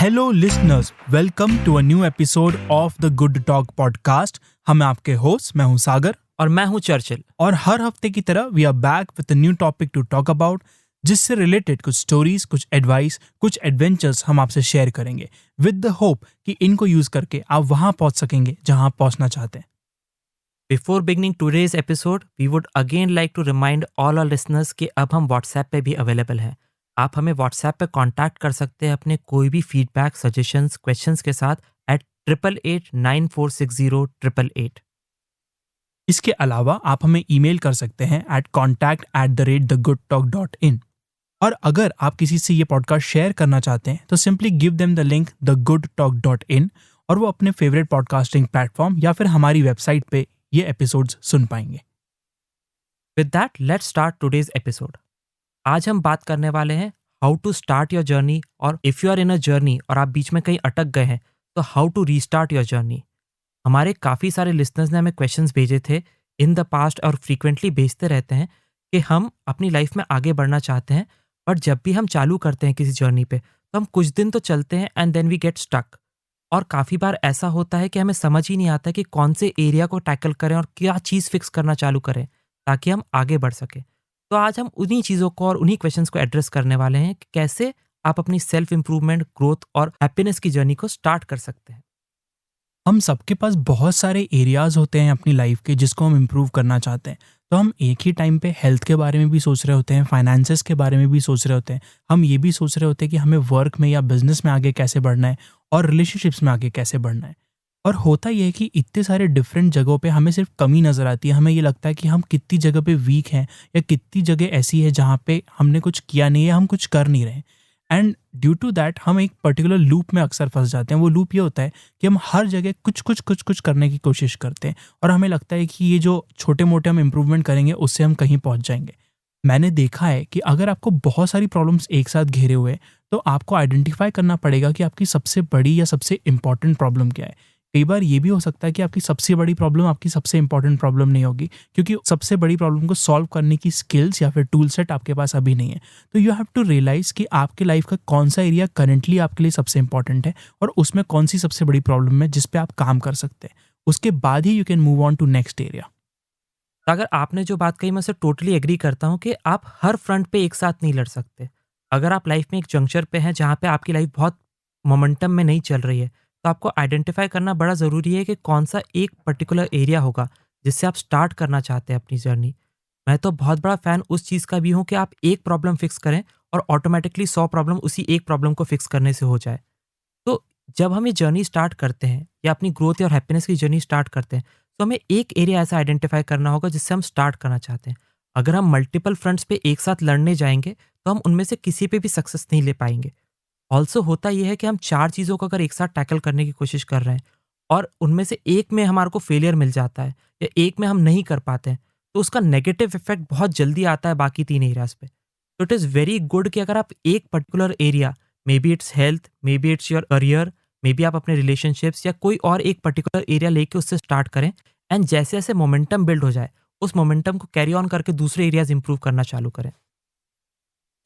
Hello listeners, welcome to a new episode of the good talk podcast. हम आपके host, मैं हूं सागर और मैं हूं चर्चिल। और हर हफ्ते की तरह we are back with a new topic to talk about, जिससे रिलेटेड कुछ स्टोरीज, कुछ एडवाइस, कुछ एडवेंचर्स हम आपसे शेयर करेंगे विद द होप कि इनको यूज करके आप वहां पहुंच सकेंगे जहां आप पहुंचना चाहते हैं। Before beginning today's episode we would again like to remind all our listeners कि अब हम व्हाट्सएप पे भी अवेलेबल हैं। आप हमें व्हाट्सएप पे कांटेक्ट कर सकते हैं अपने कोई भी फीडबैक, सजेशंस, क्वेश्चंस के साथ एट 8889460888। इसके अलावा आप हमें ईमेल कर सकते हैं at contact@thegoodtalk.in। और अगर आप किसी से ये पॉडकास्ट शेयर करना चाहते हैं तो simply give them the link thegoodtalk.in और वो अपने फेवरेट पॉडकास्टिंग प्लेटफॉर्म या फिर हमारी वेबसाइट पे ये एपिसोड्स सुन पाएंगे। With that let's start today's episode. आज हम बात करने वाले हैं how to start your journey, और if you are in a journey और आप बीच में कहीं अटक गए हैं तो how to restart your journey. हमारे काफ़ी सारे लिसनर्स ने हमें क्वेश्चंस भेजे थे इन द पास्ट और फ्रीक्वेंटली भेजते रहते हैं कि हम अपनी लाइफ में आगे बढ़ना चाहते हैं, बट जब भी हम चालू करते हैं किसी जर्नी पे तो हम कुछ दिन तो चलते हैं and then we get stuck. और काफ़ी बार ऐसा होता है कि हमें समझ ही नहीं आता कि कौन से एरिया को टैकल करें और क्या चीज़ फिक्स करना चालू करें ताकि हम आगे बढ़ सकें। तो आज हम उन्हीं चीज़ों को और उन्हीं क्वेश्चंस को एड्रेस करने वाले हैं कि कैसे आप अपनी सेल्फ इम्प्रूवमेंट, ग्रोथ और हैप्पीनेस की जर्नी को स्टार्ट कर सकते हैं। हम सबके पास बहुत सारे एरियाज होते हैं अपनी लाइफ के जिसको हम इम्प्रूव करना चाहते हैं। तो हम एक ही टाइम पे हेल्थ के बारे में भी सोच रहे होते हैं, फाइनेंसेस के बारे में भी सोच रहे होते हैं, हम ये भी सोच रहे होते हैं कि हमें वर्क में या बिजनेस में आगे कैसे बढ़ना है और रिलेशनशिप्स में आगे कैसे बढ़ना है। और होता यह है कि इतने सारे डिफरेंट जगहों पे हमें सिर्फ कमी नज़र आती है। हमें ये लगता है कि हम कितनी जगह पे वीक हैं या कितनी जगह ऐसी है जहाँ पे हमने कुछ किया नहीं है, हम कुछ कर नहीं रहे। एंड ड्यू टू दैट हम एक पर्टिकुलर लूप में अक्सर फंस जाते हैं। वो लूप ये होता है कि हम हर जगह कुछ करने की कोशिश करते हैं और हमें लगता है कि ये जो छोटे मोटे हम इम्प्रूवमेंट करेंगे उससे हम कहीं पहुंच जाएंगे। मैंने देखा है कि अगर आपको बहुत सारी प्रॉब्लम्स एक साथ घेरे हुए हैं तो आपको आइडेंटिफाई करना पड़ेगा कि आपकी सबसे बड़ी या सबसे इंपॉर्टेंट प्रॉब्लम क्या है। कई बार ये भी हो सकता है कि आपकी सबसे बड़ी प्रॉब्लम आपकी सबसे इंपॉर्टेंट प्रॉब्लम नहीं होगी, क्योंकि सबसे बड़ी प्रॉब्लम को सॉल्व करने की स्किल्स या फिर टूल सेट आपके पास अभी नहीं है। तो यू हैव टू रियलाइज कि आपके लाइफ का कौन सा एरिया करेंटली आपके लिए सबसे इंपॉर्टेंट है और उसमें कौन सी सबसे बड़ी प्रॉब्लम है जिस पे आप काम कर सकते हैं। उसके बाद ही you can move on to next area. अगर आपने जो बात कही मैं उससे टोटली एग्री करता हूँ कि आप हर फ्रंट पे एक साथ नहीं लड़ सकते। अगर आप लाइफ में एक जंक्चर पे हैं जहाँ पे आपकी लाइफ बहुत मोमेंटम में नहीं चल रही है, तो आपको आइडेंटिफाई करना बड़ा ज़रूरी है कि कौन सा एक पर्टिकुलर एरिया होगा जिससे आप स्टार्ट करना चाहते हैं अपनी जर्नी। मैं तो बहुत बड़ा फ़ैन उस चीज़ का भी हूँ कि आप एक प्रॉब्लम फिक्स करें और ऑटोमेटिकली 100 प्रॉब्लम उसी एक प्रॉब्लम को फिक्स करने से हो जाए। तो जब हम ये जर्नी स्टार्ट करते हैं या अपनी ग्रोथ और हैप्पीनेस की जर्नी स्टार्ट करते हैं, तो हमें एक एरिया ऐसा आइडेंटिफाई करना होगा जिससे हम स्टार्ट करना चाहते हैं। अगर हम मल्टीपल फ्रंट्स पे एक साथ लड़ने जाएंगे तो हम उनमें से किसी पे भी सक्सेस नहीं ले पाएंगे। ऑल्सो होता ये है कि हम 4 चीज़ों को अगर एक साथ टैकल करने की कोशिश कर रहे हैं और उनमें से एक में हमारे को फेलियर मिल जाता है या एक में हम नहीं कर पाते हैं, तो उसका नेगेटिव इफ़ेक्ट बहुत जल्दी आता है बाकी 3 एरियाज़ पे। तो इट इज़ वेरी गुड कि अगर आप एक particular area, may be it's health, may be it's your career, may be आप अपने रिलेशनशिप्स या कोई और एक पर्टिकुलर एरिया लेके उससे स्टार्ट करें, एंड जैसे-जैसे मोमेंटम बिल्ड हो जाए, उस मोमेंटम को कैरी ऑन करके दूसरे एरियाज़ इंप्रूव करना चालू करें।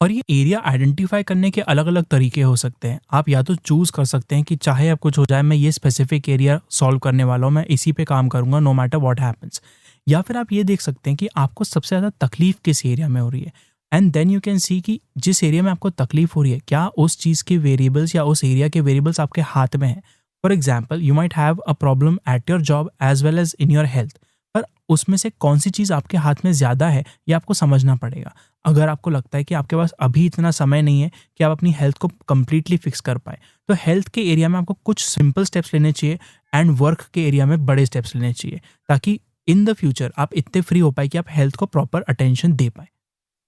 और ये एरिया आइडेंटिफाई करने के अलग अलग तरीके हो सकते हैं। आप या तो चूज कर सकते हैं कि चाहे अब कुछ हो जाए मैं ये स्पेसिफिक एरिया सॉल्व करने वाला हूँ, मैं इसी पे काम करूंगा नो मैटर व्हाट हैपेंस। या फिर आप ये देख सकते हैं कि आपको सबसे ज़्यादा तकलीफ किस एरिया में हो रही है, and then you can see कि जिस एरिया में आपको तकलीफ हो रही है क्या उस चीज़ के वेरिएबल्स या उस एरिया के वेरिएबल्स आपके हाथ में हैं। For example, you might have a problem at your job as well as in your health, पर उसमें से कौन सी चीज़ आपके हाथ में ज़्यादा है ये आपको समझना पड़ेगा। अगर आपको लगता है कि आपके पास अभी इतना समय नहीं है कि आप अपनी हेल्थ को कंप्लीटली फिक्स कर पाए, तो हेल्थ के एरिया में आपको कुछ सिंपल स्टेप्स लेने चाहिए एंड वर्क के एरिया में बड़े स्टेप्स लेने चाहिए, ताकि इन द फ्यूचर आप इतने फ्री हो पाए कि आप हेल्थ को प्रॉपर अटेंशन दे पाए।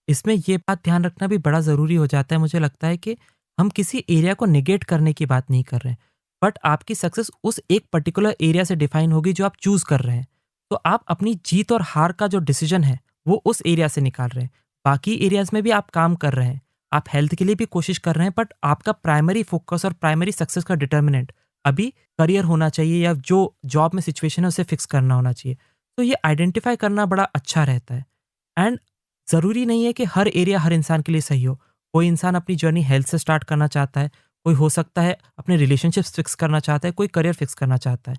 इसमें ये बात ध्यान रखना भी बड़ा ज़रूरी हो जाता है, मुझे लगता है कि हम किसी एरिया को नेगेट करने की बात नहीं कर रहे हैं, बट आपकी सक्सेस उस एक पर्टिकुलर एरिया से डिफाइन होगी जो आप चूज़ कर रहे हैं। तो आप अपनी जीत और हार का जो डिसीजन है वो उस एरिया से निकाल रहे हैं। बाकी एरियाज़ में भी आप काम कर रहे हैं, आप हेल्थ के लिए भी कोशिश कर रहे हैं, बट आपका प्राइमरी फोकस और प्राइमरी सक्सेस का डिटर्मिनेंट अभी करियर होना चाहिए या जो जॉब में सिचुएशन है उसे फिक्स करना होना चाहिए। तो ये आइडेंटिफाई करना बड़ा अच्छा रहता है। एंड ज़रूरी नहीं है कि हर एरिया हर इंसान के लिए सही हो। कोई इंसान अपनी जर्नी हेल्थ से स्टार्ट करना चाहता है, कोई हो सकता है अपने रिलेशनशिप्स फिक्स करना चाहता है, कोई करियर फिक्स करना चाहता है।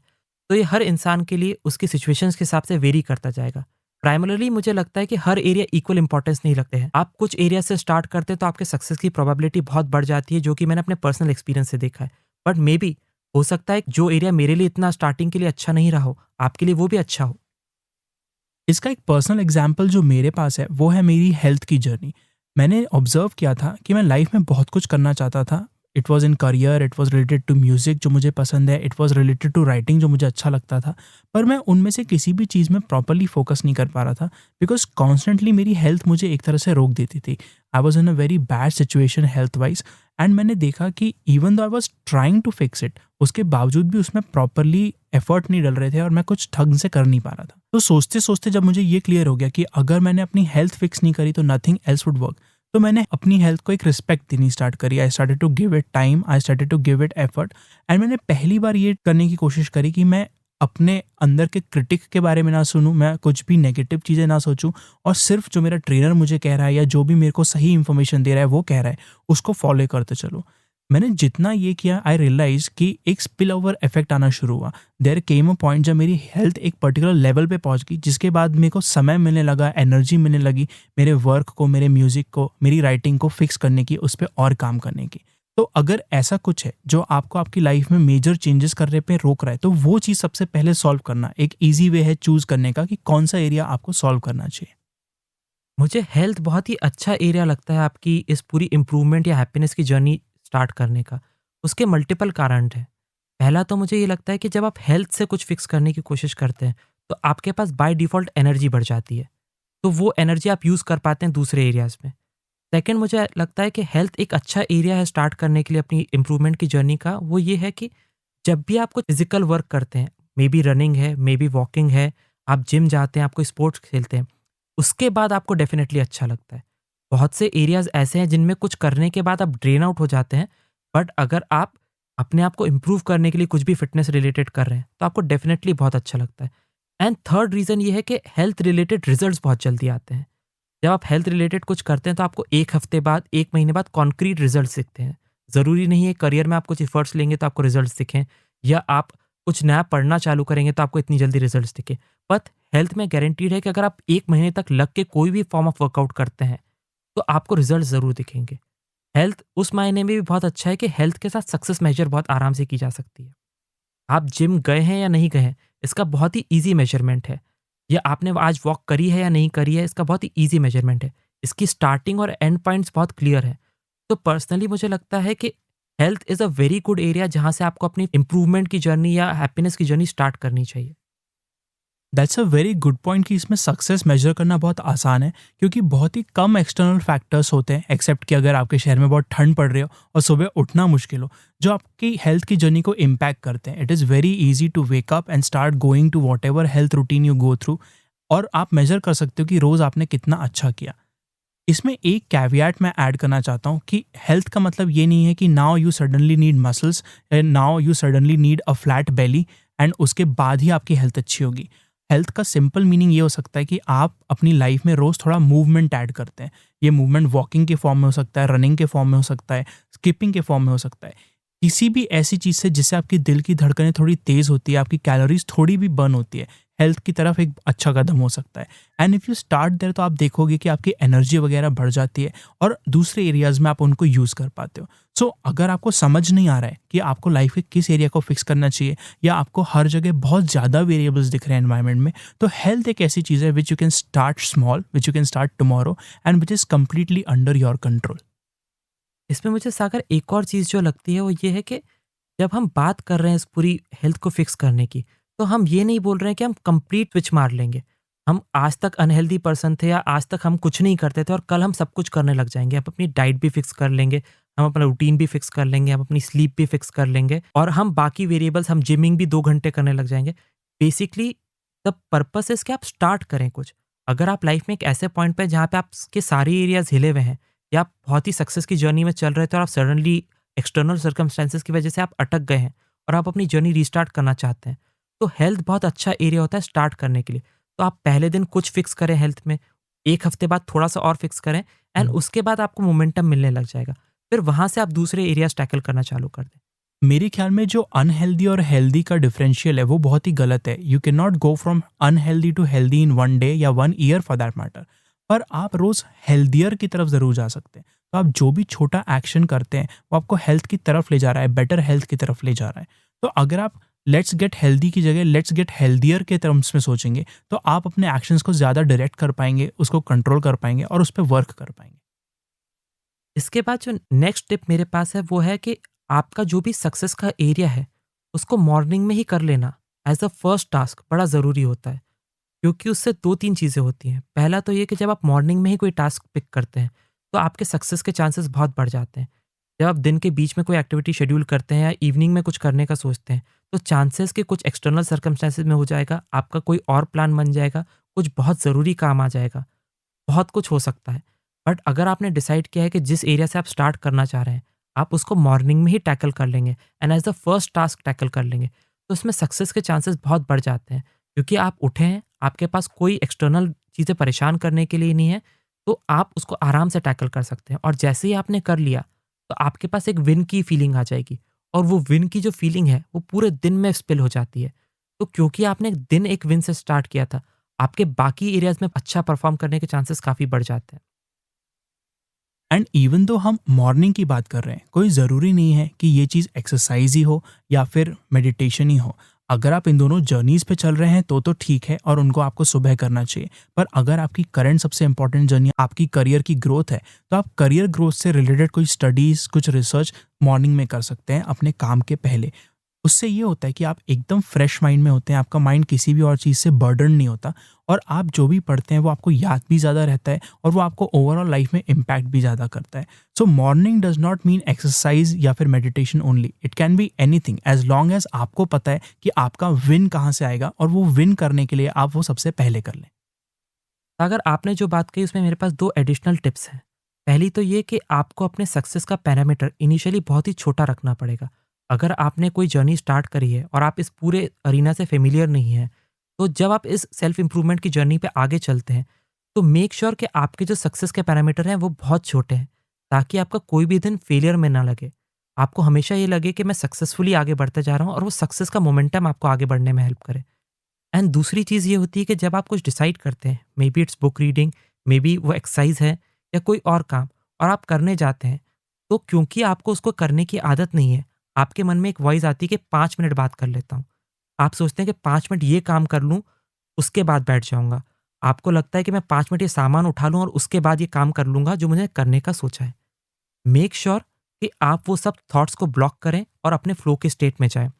तो ये हर इंसान के लिए उसकी सिचुएशंस के हिसाब से वेरी करता जाएगा। प्राइमरीली मुझे लगता है कि हर एरिया इक्वल इंपॉर्टेंस नहीं रखते हैं। आप कुछ एरिया से स्टार्ट करते हैं तो आपके सक्सेस की प्रोबेबिलिटी बहुत बढ़ जाती है, जो कि मैंने अपने पर्सनल एक्सपीरियंस से देखा है। बट मे बी हो सकता है जो एरिया मेरे लिए इतना स्टार्टिंग के लिए अच्छा नहीं रहा हो, आपके लिए वो भी अच्छा हो। इसका एक पर्सनल एग्जाम्पल जो मेरे पास है वो है मेरी हेल्थ की जर्नी। मैंने ऑब्जर्व किया था कि मैं लाइफ में बहुत कुछ करना चाहता था। It was in career, it was related to music जो मुझे पसंद है, it was related to writing जो मुझे अच्छा लगता था। पर मैं उनमें से किसी भी चीज़ में प्रॉपरली फोकस नहीं कर पा रहा था, बिकॉज कॉन्स्टेंटली मेरी हेल्थ मुझे एक तरह से रोक देती थी। I was in a very bad situation health wise. And मैंने देखा कि even though I was trying to fix it, उसके बावजूद भी उसमें प्रॉपरली एफर्ट नहीं डल रहे थे और मैं कुछ ढंग से कर नहीं पा रहा था। तो सोचते सोचते जब मुझे ये क्लियर हो गया कि अगर मैंने अपनी हेल्थ फिक्स नहीं करी तो नथिंग एल्स वुड वर्क, तो मैंने अपनी हेल्थ को एक रिस्पेक्ट देनी स्टार्ट करी। I started to give it time, I started to give it effort. And मैंने पहली बार ये करने की कोशिश करी कि मैं अपने अंदर के क्रिटिक के बारे में ना सुनूं, मैं कुछ भी नेगेटिव चीज़ें ना सोचूं, और सिर्फ जो मेरा ट्रेनर मुझे कह रहा है या जो भी मेरे को सही इन्फॉर्मेशन दे रहा है वो कह रहा है उसको फॉलो करते चलो। मैंने जितना ये किया आई रियलाइज कि एक स्पिल ओवर इफेक्ट आना शुरू हुआ। देयर केम अ पॉइंट जब मेरी हेल्थ एक पर्टिकुलर लेवल पे पहुंच गई, जिसके बाद मेरे को समय मिलने लगा, एनर्जी मिलने लगी मेरे वर्क को, मेरे म्यूजिक को, मेरी राइटिंग को फिक्स करने की, उस पर और काम करने की। तो अगर ऐसा कुछ है जो आपको आपकी लाइफ में मेजर चेंजेस करने पे रोक रहा है, तो वो चीज़ सबसे पहले सॉल्व करना एक ईजी वे है चूज करने का कि कौन सा एरिया आपको सॉल्व करना चाहिए। मुझे हेल्थ बहुत ही अच्छा एरिया लगता है आपकी इस पूरी इम्प्रूवमेंट या हैप्पीनेस की जर्नी स्टार्ट करने का। उसके मल्टीपल कारण हैं। पहला तो मुझे ये लगता है कि जब आप हेल्थ से कुछ फिक्स करने की कोशिश करते हैं, तो आपके पास बाय डिफ़ॉल्ट एनर्जी बढ़ जाती है। तो वो एनर्जी आप यूज़ कर पाते हैं दूसरे एरियाज़ में। सेकंड मुझे लगता है कि हेल्थ एक अच्छा एरिया है स्टार्ट करने के लिए अपनी इम्प्रूवमेंट की जर्नी का, वो ये है कि जब भी आप कुछ फिज़िकल वर्क करते हैं, मे बी रनिंग है, मे बी वॉकिंग है, आप जिम जाते हैं, आप कोई स्पोर्ट्स खेलते हैं, उसके बाद आपको डेफ़िनेटली अच्छा लगता है। बहुत से एरियाज़ ऐसे हैं जिनमें कुछ करने के बाद आप ड्रेन आउट हो जाते हैं, बट अगर आप अपने आप को इम्प्रूव करने के लिए कुछ भी फ़िटनेस रिलेटेड कर रहे हैं, तो आपको डेफ़िनेटली बहुत अच्छा लगता है। एंड थर्ड रीज़न ये है कि हेल्थ रिलेटेड रिज़ल्ट्स बहुत जल्दी आते हैं। जब आप हेल्थ रिलेटेड कुछ करते हैं तो आपको 1 हफ्ते बाद, 1 महीने बाद कॉन्क्रीट रिज़ल्ट्स दिखते हैं। ज़रूरी नहीं है करियर में आप कुछ एफर्ट्स लेंगे तो आपको रिज़ल्ट्स दिखें, या आप कुछ नया पढ़ना चालू करेंगे तो आपको इतनी जल्दी रिज़ल्ट्स दिखें। बट हेल्थ में गारंटीड है कि अगर आप 1 महीने तक लग के कोई भी फ़ॉर्म ऑफ वर्कआउट करते हैं, तो आपको रिज़ल्ट्स ज़रूर दिखेंगे। हेल्थ उस मायने में भी बहुत अच्छा है कि हेल्थ के साथ सक्सेस मेजर बहुत आराम से की जा सकती है। आप जिम गए हैं या नहीं गए हैं, इसका बहुत ही ईज़ी मेजरमेंट है। या आपने आज वॉक करी है या नहीं करी है, इसका बहुत ही ईज़ी मेजरमेंट है। इसकी स्टार्टिंग और एंड पॉइंट्स बहुत क्लियर हैं। तो पर्सनली मुझे लगता है कि health is a very good area जहाँ से आपको अपनी इम्प्रूवमेंट की जर्नी या हैप्पीनेस की जर्नी स्टार्ट करनी चाहिए। That's a very good point कि इसमें सक्सेस मेजर करना बहुत आसान है, क्योंकि बहुत ही कम एक्सटर्नल फैक्टर्स होते हैं, एक्सेप्ट कि अगर आपके शहर में बहुत ठंड पड़ रही हो और सुबह उठना मुश्किल हो, जो आपकी हेल्थ की जर्नी को इम्पैक्ट करते हैं। It is very easy to wake up and start going to whatever health routine you go through, और आप मेजर कर सकते हो कि रोज़ आपने कितना अच्छा किया। इसमें एक कैवियाट मैं ऐड करना चाहता हूँ कि हेल्थ का मतलब ये नहीं है कि now you suddenly need muscles and now you suddenly need a flat Bailey and उसके बाद ही आपकी हेल्थ अच्छी होगी। हेल्थ का सिंपल मीनिंग ये हो सकता है कि आप अपनी लाइफ में रोज़ थोड़ा मूवमेंट ऐड करते हैं। ये मूवमेंट वॉकिंग के फॉर्म में हो सकता है, रनिंग के फॉर्म में हो सकता है, स्किपिंग के फॉर्म में हो सकता है। किसी भी ऐसी चीज़ से जिससे आपकी दिल की धड़कनें थोड़ी तेज़ होती है, आपकी कैलोरीज थोड़ी भी बर्न होती है, हेल्थ की तरफ एक अच्छा कदम हो सकता है। And if you start there तो आप देखोगे कि आपकी एनर्जी वगैरह बढ़ जाती है और दूसरे एरियाज़ में आप उनको यूज़ कर पाते हो। सो अगर आपको समझ नहीं आ रहा है कि आपको लाइफ के किस एरिया को फिक्स करना चाहिए, या आपको हर जगह बहुत ज़्यादा वेरिएबल्स दिख रहे हैं एनवायरनमेंट में, तो हेल्थ एक ऐसी चीज़ है which you can start small, which you can start tomorrow, and which is completely under your control. इसमें मुझे सागर एक और चीज़ जो लगती है वो ये है कि जब हम बात कर रहे हैं इस पूरी हेल्थ को फिक्स करने की, तो हम ये नहीं बोल रहे हैं कि हम कंप्लीट स्विच मार लेंगे। हम आज तक अनहेल्दी पर्सन थे या आज तक हम कुछ नहीं करते थे और कल हम सब कुछ करने लग जाएँगे। हम अपनी डाइट भी फिक्स कर लेंगे, हम अपना रूटीन भी फिक्स कर लेंगे, हम अपनी स्लीप भी फिक्स कर लेंगे और हम बाकी वेरिएबल्स हम जिमिंग भी 2 घंटे करने लग जाएँगे। बेसिकली द पर्पस इज़ कि आप स्टार्ट करें कुछ। अगर आप लाइफ में एक ऐसे पॉइंट पे हैं जहाँ पे आपके सारे एरियाज़ हिले हुए हैं या आप बहुत ही सक्सेस की जर्नी में चल रहे थे और आप सडनली एक्सटर्नल सर्कमस्टेंसेस की वजह से आप अटक गए हैं और आप अपनी जर्नी रीस्टार्ट करना चाहते हैं, तो हेल्थ बहुत अच्छा एरिया होता है स्टार्ट करने के लिए। तो आप पहले दिन कुछ फिक्स करें हेल्थ में, 1 हफ्ते बाद थोड़ा-सा और फिक्स करें एंड उसके बाद आपको मोमेंटम मिलने लग जाएगा। फिर वहाँ से आप दूसरे एरियाज़ टैकल करना चालू कर दें। मेरे ख्याल में जो अनहेल्दी और हेल्दी का डिफरेंशियल है वो बहुत ही गलत है। You can not go from unhealthy to healthy in one day या one year for that matter. पर आप रोज हेल्दियर की तरफ जरूर जा सकते हैं। तो आप जो भी छोटा एक्शन करते हैं वो आपको हेल्थ की तरफ ले जा रहा है, बेटर हेल्थ की तरफ ले जा रहा है। तो अगर आप लेट्स गेट हेल्दी की जगह लेट्स गेट हेल्दियर के टर्म्स में सोचेंगे तो आप अपने एक्शंस को ज़्यादा डायरेक्ट कर पाएंगे, उसको कंट्रोल कर पाएंगे और उस पर वर्क कर पाएंगे। इसके बाद जो नेक्स्ट टिप मेरे पास है वो है कि आपका जो भी सक्सेस का एरिया है, उसको मॉर्निंग में ही कर लेना एज़ अ फर्स्ट टास्क बड़ा ज़रूरी होता है। क्योंकि उससे 2-3 चीज़ें होती हैं। पहला तो ये कि जब आप मॉर्निंग में ही कोई टास्क पिक करते हैं, तो आपके सक्सेस के चांसेस बहुत बढ़ जाते हैं। जब आप दिन के बीच में कोई एक्टिविटी शेड्यूल करते हैं या इवनिंग में कुछ करने का सोचते हैं, तो चांसेस कि कुछ एक्सटर्नल सर्कमस्टेंसेस में हो जाएगा, आपका कोई और प्लान बन जाएगा, कुछ बहुत ज़रूरी काम आ जाएगा, बहुत कुछ हो सकता है। बट अगर आपने डिसाइड किया है कि जिस एरिया से आप स्टार्ट करना चाह रहे हैं, आप उसको मॉर्निंग में ही टैकल कर लेंगे and as the first task tackle कर लेंगे, तो उसमें सक्सेस के चांसेस बहुत बढ़ जाते हैं। क्योंकि आप उठे हैं, आपके पास कोई एक्सटर्नल चीज़ें परेशान करने के लिए नहीं है, तो आप उसको आराम से टैकल कर सकते हैं और जैसे ही आपने कर लिया, तो आपके पास एक विन की फीलिंग आ जाएगी और वो विन की जो फीलिंग है, वो पूरे दिन में स्पिल हो जाती है। तो क्योंकि आपने दिन एक विन से स्टार्ट किया था, आपके बाकी एरियाज़ में अच्छा परफ़ॉर्म करने के चांसेस काफ़ी बढ़ जाते हैं। एंड इवन दो हम मॉर्निंग की बात कर रहे हैं, कोई ज़रूरी नहीं है कि ये चीज़ एक्सरसाइज ही हो या फिर मेडिटेशन ही हो। अगर आप इन दोनों जर्नीज़ पे चल रहे हैं तो ठीक है और उनको आपको सुबह करना चाहिए। पर अगर आपकी करंट सबसे इंपॉर्टेंट जर्नी आपकी करियर की ग्रोथ है, तो आप करियर ग्रोथ से रिलेटेड कोई स्टडीज़, कुछ रिसर्च मॉर्निंग में कर सकते हैं अपने काम के पहले। उससे ये होता है कि आप एकदम फ्रेश माइंड में होते हैं, आपका माइंड किसी भी और चीज़ से बर्डन नहीं होता और आप जो भी पढ़ते हैं वो आपको याद भी ज़्यादा रहता है और वो आपको ओवरऑल लाइफ में इम्पैक्ट भी ज़्यादा करता है। So morning does not mean exercise या फिर meditation only, it can be anything as long as आपको पता है कि आपका विन कहाँ से आएगा और वो विन करने के लिए आप वो सबसे पहले कर लें। अगर आपने जो बात कही उसमें मेरे पास 2 एडिशनल टिप्स हैं। पहली तो ये कि आपको अपने सक्सेस का पैरामीटर इनिशियली बहुत ही छोटा रखना पड़ेगा। अगर आपने कोई जर्नी स्टार्ट करी है और आप इस पूरे अरीना से फ़ेमिलियर नहीं हैं, तो जब आप इस सेल्फ इम्प्रूवमेंट की जर्नी पे आगे चलते हैं, तो मेक श्योर कि आपके जो सक्सेस के पैरामीटर हैं वो बहुत छोटे हैं, ताकि आपका कोई भी दिन फेलियर में ना लगे। आपको हमेशा ये लगे कि मैं सक्सेसफुली आगे बढ़ते जा रहा हूँ और वो सक्सेस का मोमेंटम आपको आगे बढ़ने में हेल्प करे। एंड दूसरी चीज़ ये होती है कि जब आप कुछ डिसाइड करते हैं, may be it's book reading, may be वो एक्सरसाइज है या कोई और काम, और आप करने जाते हैं, तो क्योंकि आपको उसको करने की आदत नहीं है, आपके मन में एक वॉइस आती है कि 5 मिनट बाद कर लेता हूँ। आप सोचते हैं कि 5 मिनट ये काम कर लूँ, उसके बाद बैठ जाऊँगा। आपको लगता है कि मैं 5 मिनट ये सामान उठा लूँ और उसके बाद ये काम कर लूँगा जो मुझे करने का सोचा है। मेक श्योर कि आप वो सब थॉट्स को ब्लॉक करें और अपने फ्लो के स्टेट में जाएँ।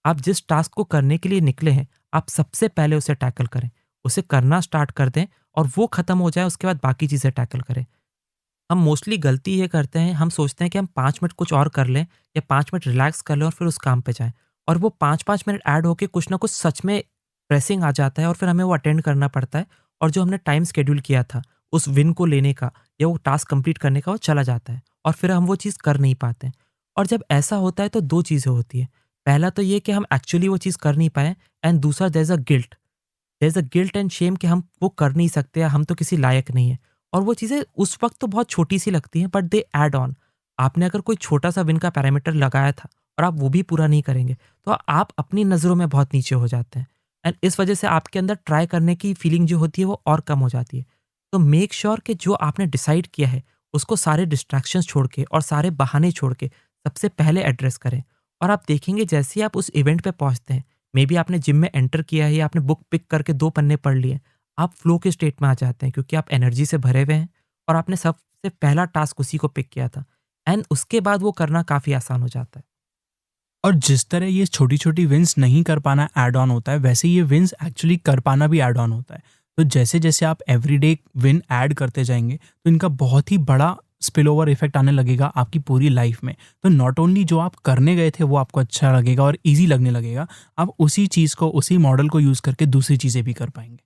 आप जिस टास्क को करने के लिए निकले हैं, आप सबसे पहले उसे टैकल करें। उसे करना स्टार्ट कर दें और वो खत्म हो जाए, उसके बाद बाकी चीज़ें टैकल करें। हम मोस्टली गलती ये करते हैं, हम सोचते हैं कि हम 5 मिनट कुछ और कर लें या 5 मिनट रिलैक्स कर लें और फिर उस काम पे जाएँ। और वो 5-5 मिनट ऐड होके कुछ ना कुछ सच में प्रेसिंग आ जाता है और फिर हमें वो अटेंड करना पड़ता है और जो हमने टाइम शेड्यूल किया था, उस विन को लेने का या वो टास्क कंप्लीट करने का, वो चला जाता है और फिर हम वो चीज़ कर नहीं पाते हैं। और जब ऐसा होता है तो 2 चीज़ें होती हैं। पहला तो ये कि हम एक्चुअली वो चीज़ कर नहीं पाए एंड दूसरा there is a guilt and shame कि हम वो कर नहीं सकते या हम तो किसी लायक नहीं है। और वो चीज़ें उस वक़्त तो बहुत छोटी-सी लगती हैं, बट दे ऐड ऑन। आपने अगर कोई छोटा-सा विन का पैरामीटर लगाया था और आप वो भी पूरा नहीं करेंगे, तो आप अपनी नज़रों में बहुत नीचे हो जाते हैं एंड इस वज़ह से आपके अंदर ट्राई करने की फीलिंग जो होती है वो और कम हो जाती है। तो मेक श्योर कि जो आपने डिसाइड किया है, उसको सारे डिस्ट्रैक्शंस छोड़ के और सारे बहाने छोड़ के सबसे पहले एड्रेस करें। और आप देखेंगे जैसे ही आप उस इवेंट पे पहुँचते हैं, मेबी आपने जिम में एंटर किया है या आपने बुक पिक करके 2 पन्ने पढ़ लिए, आप फ्लो के स्टेट में आ जाते हैं क्योंकि आप एनर्जी से भरे हुए हैं और आपने सबसे पहला टास्क उसी को पिक किया था एंड उसके बाद वो करना काफ़ी आसान हो जाता है। और जिस तरह ये छोटी-छोटी विन्स नहीं कर पाना ऐड ऑन होता है, वैसे ये विन्स एक्चुअली कर पाना भी ऐड ऑन होता है। तो जैसे-जैसे आप एवरीडे विन ऐड करते जाएँगे, तो इनका बहुत ही बड़ा स्पिल ओवर इफ़ेक्ट आने लगेगा आपकी पूरी लाइफ़ में। तो नॉट ओनली जो आप करने गए थे वो आपको अच्छा लगेगा और ईज़ी लगने लगेगा, आप उसी चीज़ को, उसी मॉडल को यूज़ करके दूसरी चीज़ें भी कर पाएँगे।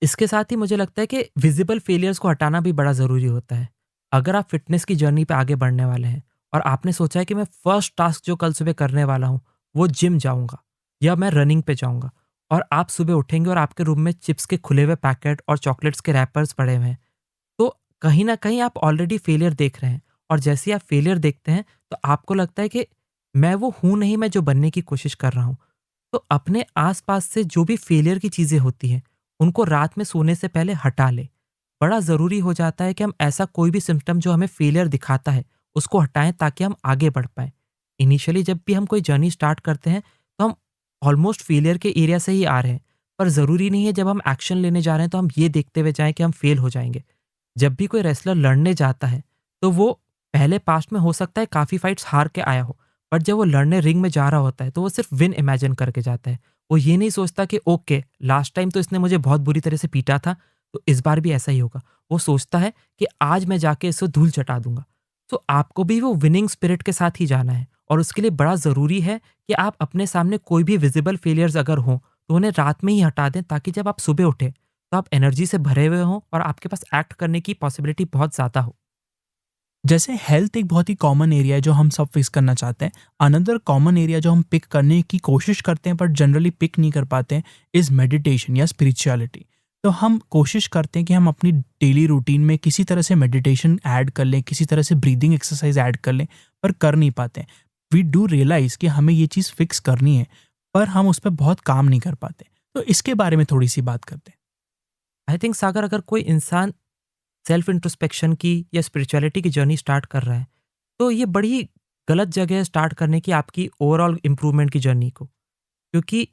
इसके साथ ही मुझे लगता है कि विज़िबल फेलियर्स को हटाना भी बड़ा ज़रूरी होता है। अगर आप फ़िटनेस की जर्नी पे आगे बढ़ने वाले हैं और आपने सोचा है कि मैं फर्स्ट टास्क जो कल सुबह करने वाला हूँ, वो जिम जाऊँगा या मैं रनिंग पे जाऊँगा, और आप सुबह उठेंगे और आपके रूम में चिप्स के खुले हुए पैकेट और चॉकलेट्स के रैपर्स पड़े हुए हैं, तो कहीं न कहीं आप ऑलरेडी फेलियर देख रहे हैं और जैसे ही आप फेलियर देखते हैं तो आपको लगता है कि मैं वो हूँ नहीं, मैं जो बनने की कोशिश कर रहा हूँ। तो अपने आस-पास से जो भी फेलियर की चीज़ें होती हैं, उनको रात में सोने से पहले हटा लें। बड़ा ज़रूरी हो जाता है कि हम ऐसा कोई भी सिम्पटम जो हमें फेलियर दिखाता है, उसको हटाएँ ताकि हम आगे बढ़ पाएँ। इनिशियली जब भी हम कोई जर्नी स्टार्ट करते हैं, तो हम ऑलमोस्ट फेलियर के एरिया से ही आ रहे हैं। पर ज़रूरी नहीं है जब हम एक्शन लेने जा रहे हैं तो हम ये देखते हुए जाएँ कि हम फेल हो जाएँगे। जब भी कोई रेसलर लड़ने जाता है, तो वो पहले पास्ट में हो सकता है काफ़ी फाइट्स हार के आया हो, बट जब वो लड़ने रिंग में जा रहा होता है, तो वो सिर्फ़ विन इमेजिन करके जाता है। वो ये नहीं सोचता कि ओके, लास्ट टाइम तो इसने मुझे बहुत बुरी तरह से पीटा था, तो इस बार भी ऐसा ही होगा। वो सोचता है कि आज मैं जाके इससे धूल चटा दूँगा। तो आपको भी वो विनिंग स्पिरिट के साथ ही जाना है और उसके लिए बड़ा ज़रूरी है कि आप अपने सामने कोई भी विज़िबल फेलियर्स अगर हों, तो उन्हें रात में ही हटा दें ताकि जब आप सुबह उठें, तो आप एनर्जी से भरे हुए हों और आपके पास एक्ट करने की पॉसिबिलिटी बहुत ज़्यादा हो। जैसे हेल्थ एक बहुत ही कॉमन एरिया है जो हम सब फिक्स करना चाहते हैं। अनदर कॉमन एरिया जो हम पिक करने की कोशिश करते हैं बट जनरली पिक नहीं कर पाते हैं इज़ मेडिटेशन या स्पिरिचुअलिटी। तो हम कोशिश करते हैं कि हम अपनी डेली रूटीन में किसी तरह से मेडिटेशन ऐड कर लें, किसी तरह से ब्रीदिंग एक्सरसाइज ऐड कर लें, पर कर नहीं पाते हैं। वी डू रियलाइज़ कि हमें ये चीज़ फिक्स करनी है, पर हम उस पे बहुत काम नहीं कर पाते। तो इसके बारे में थोड़ी-सी बात करते हैं। आई थिंक सागर, अगर कोई इंसान सेल्फ इंट्रोस्पेक्शन की या स्पिरिचुअलिटी की जर्नी स्टार्ट कर रहा है, तो ये बड़ी गलत जगह है स्टार्ट करने की आपकी ओवरऑल इम्प्रूवमेंट की जर्नी को। क्योंकि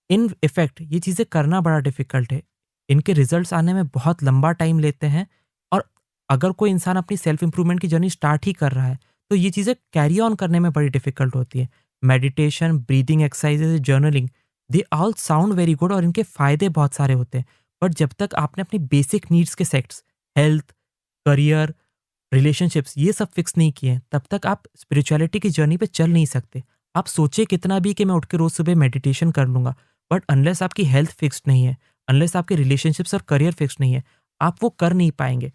इन इफ़ेक्ट ये चीज़ें करना बड़ा डिफ़िकल्ट है। इनके रिज़ल्ट्स आने में बहुत लंबा टाइम लेते हैं और अगर कोई इंसान अपनी सेल्फ इम्प्रूवमेंट की जर्नी स्टार्ट ही कर रहा है, तो ये चीज़ें कैरी ऑन करने में बड़ी डिफ़िकल्ट होती हैं। Meditation, breathing exercises, journaling, they all sound very good और इनके फ़ायदे बहुत सारे होते हैं। बट जब तक आपने अपनी बेसिक नीड्स के सेट्स, हेल्थ, करियर, रिलेशनशिप्स ये सब फिक्स नहीं किए हैं, तब तक आप स्पिरिचुअलिटी की जर्नी पे चल नहीं सकते। आप सोचिए कितना भी कि मैं उठ के रोज़ सुबह मेडिटेशन कर लूँगा, बट अनलेस आपकी हेल्थ फिक्स्ड नहीं है, अनलेस आपके रिलेशनशिप्स और करियर फिक्स्ड नहीं है, आप वो कर नहीं पाएँगे।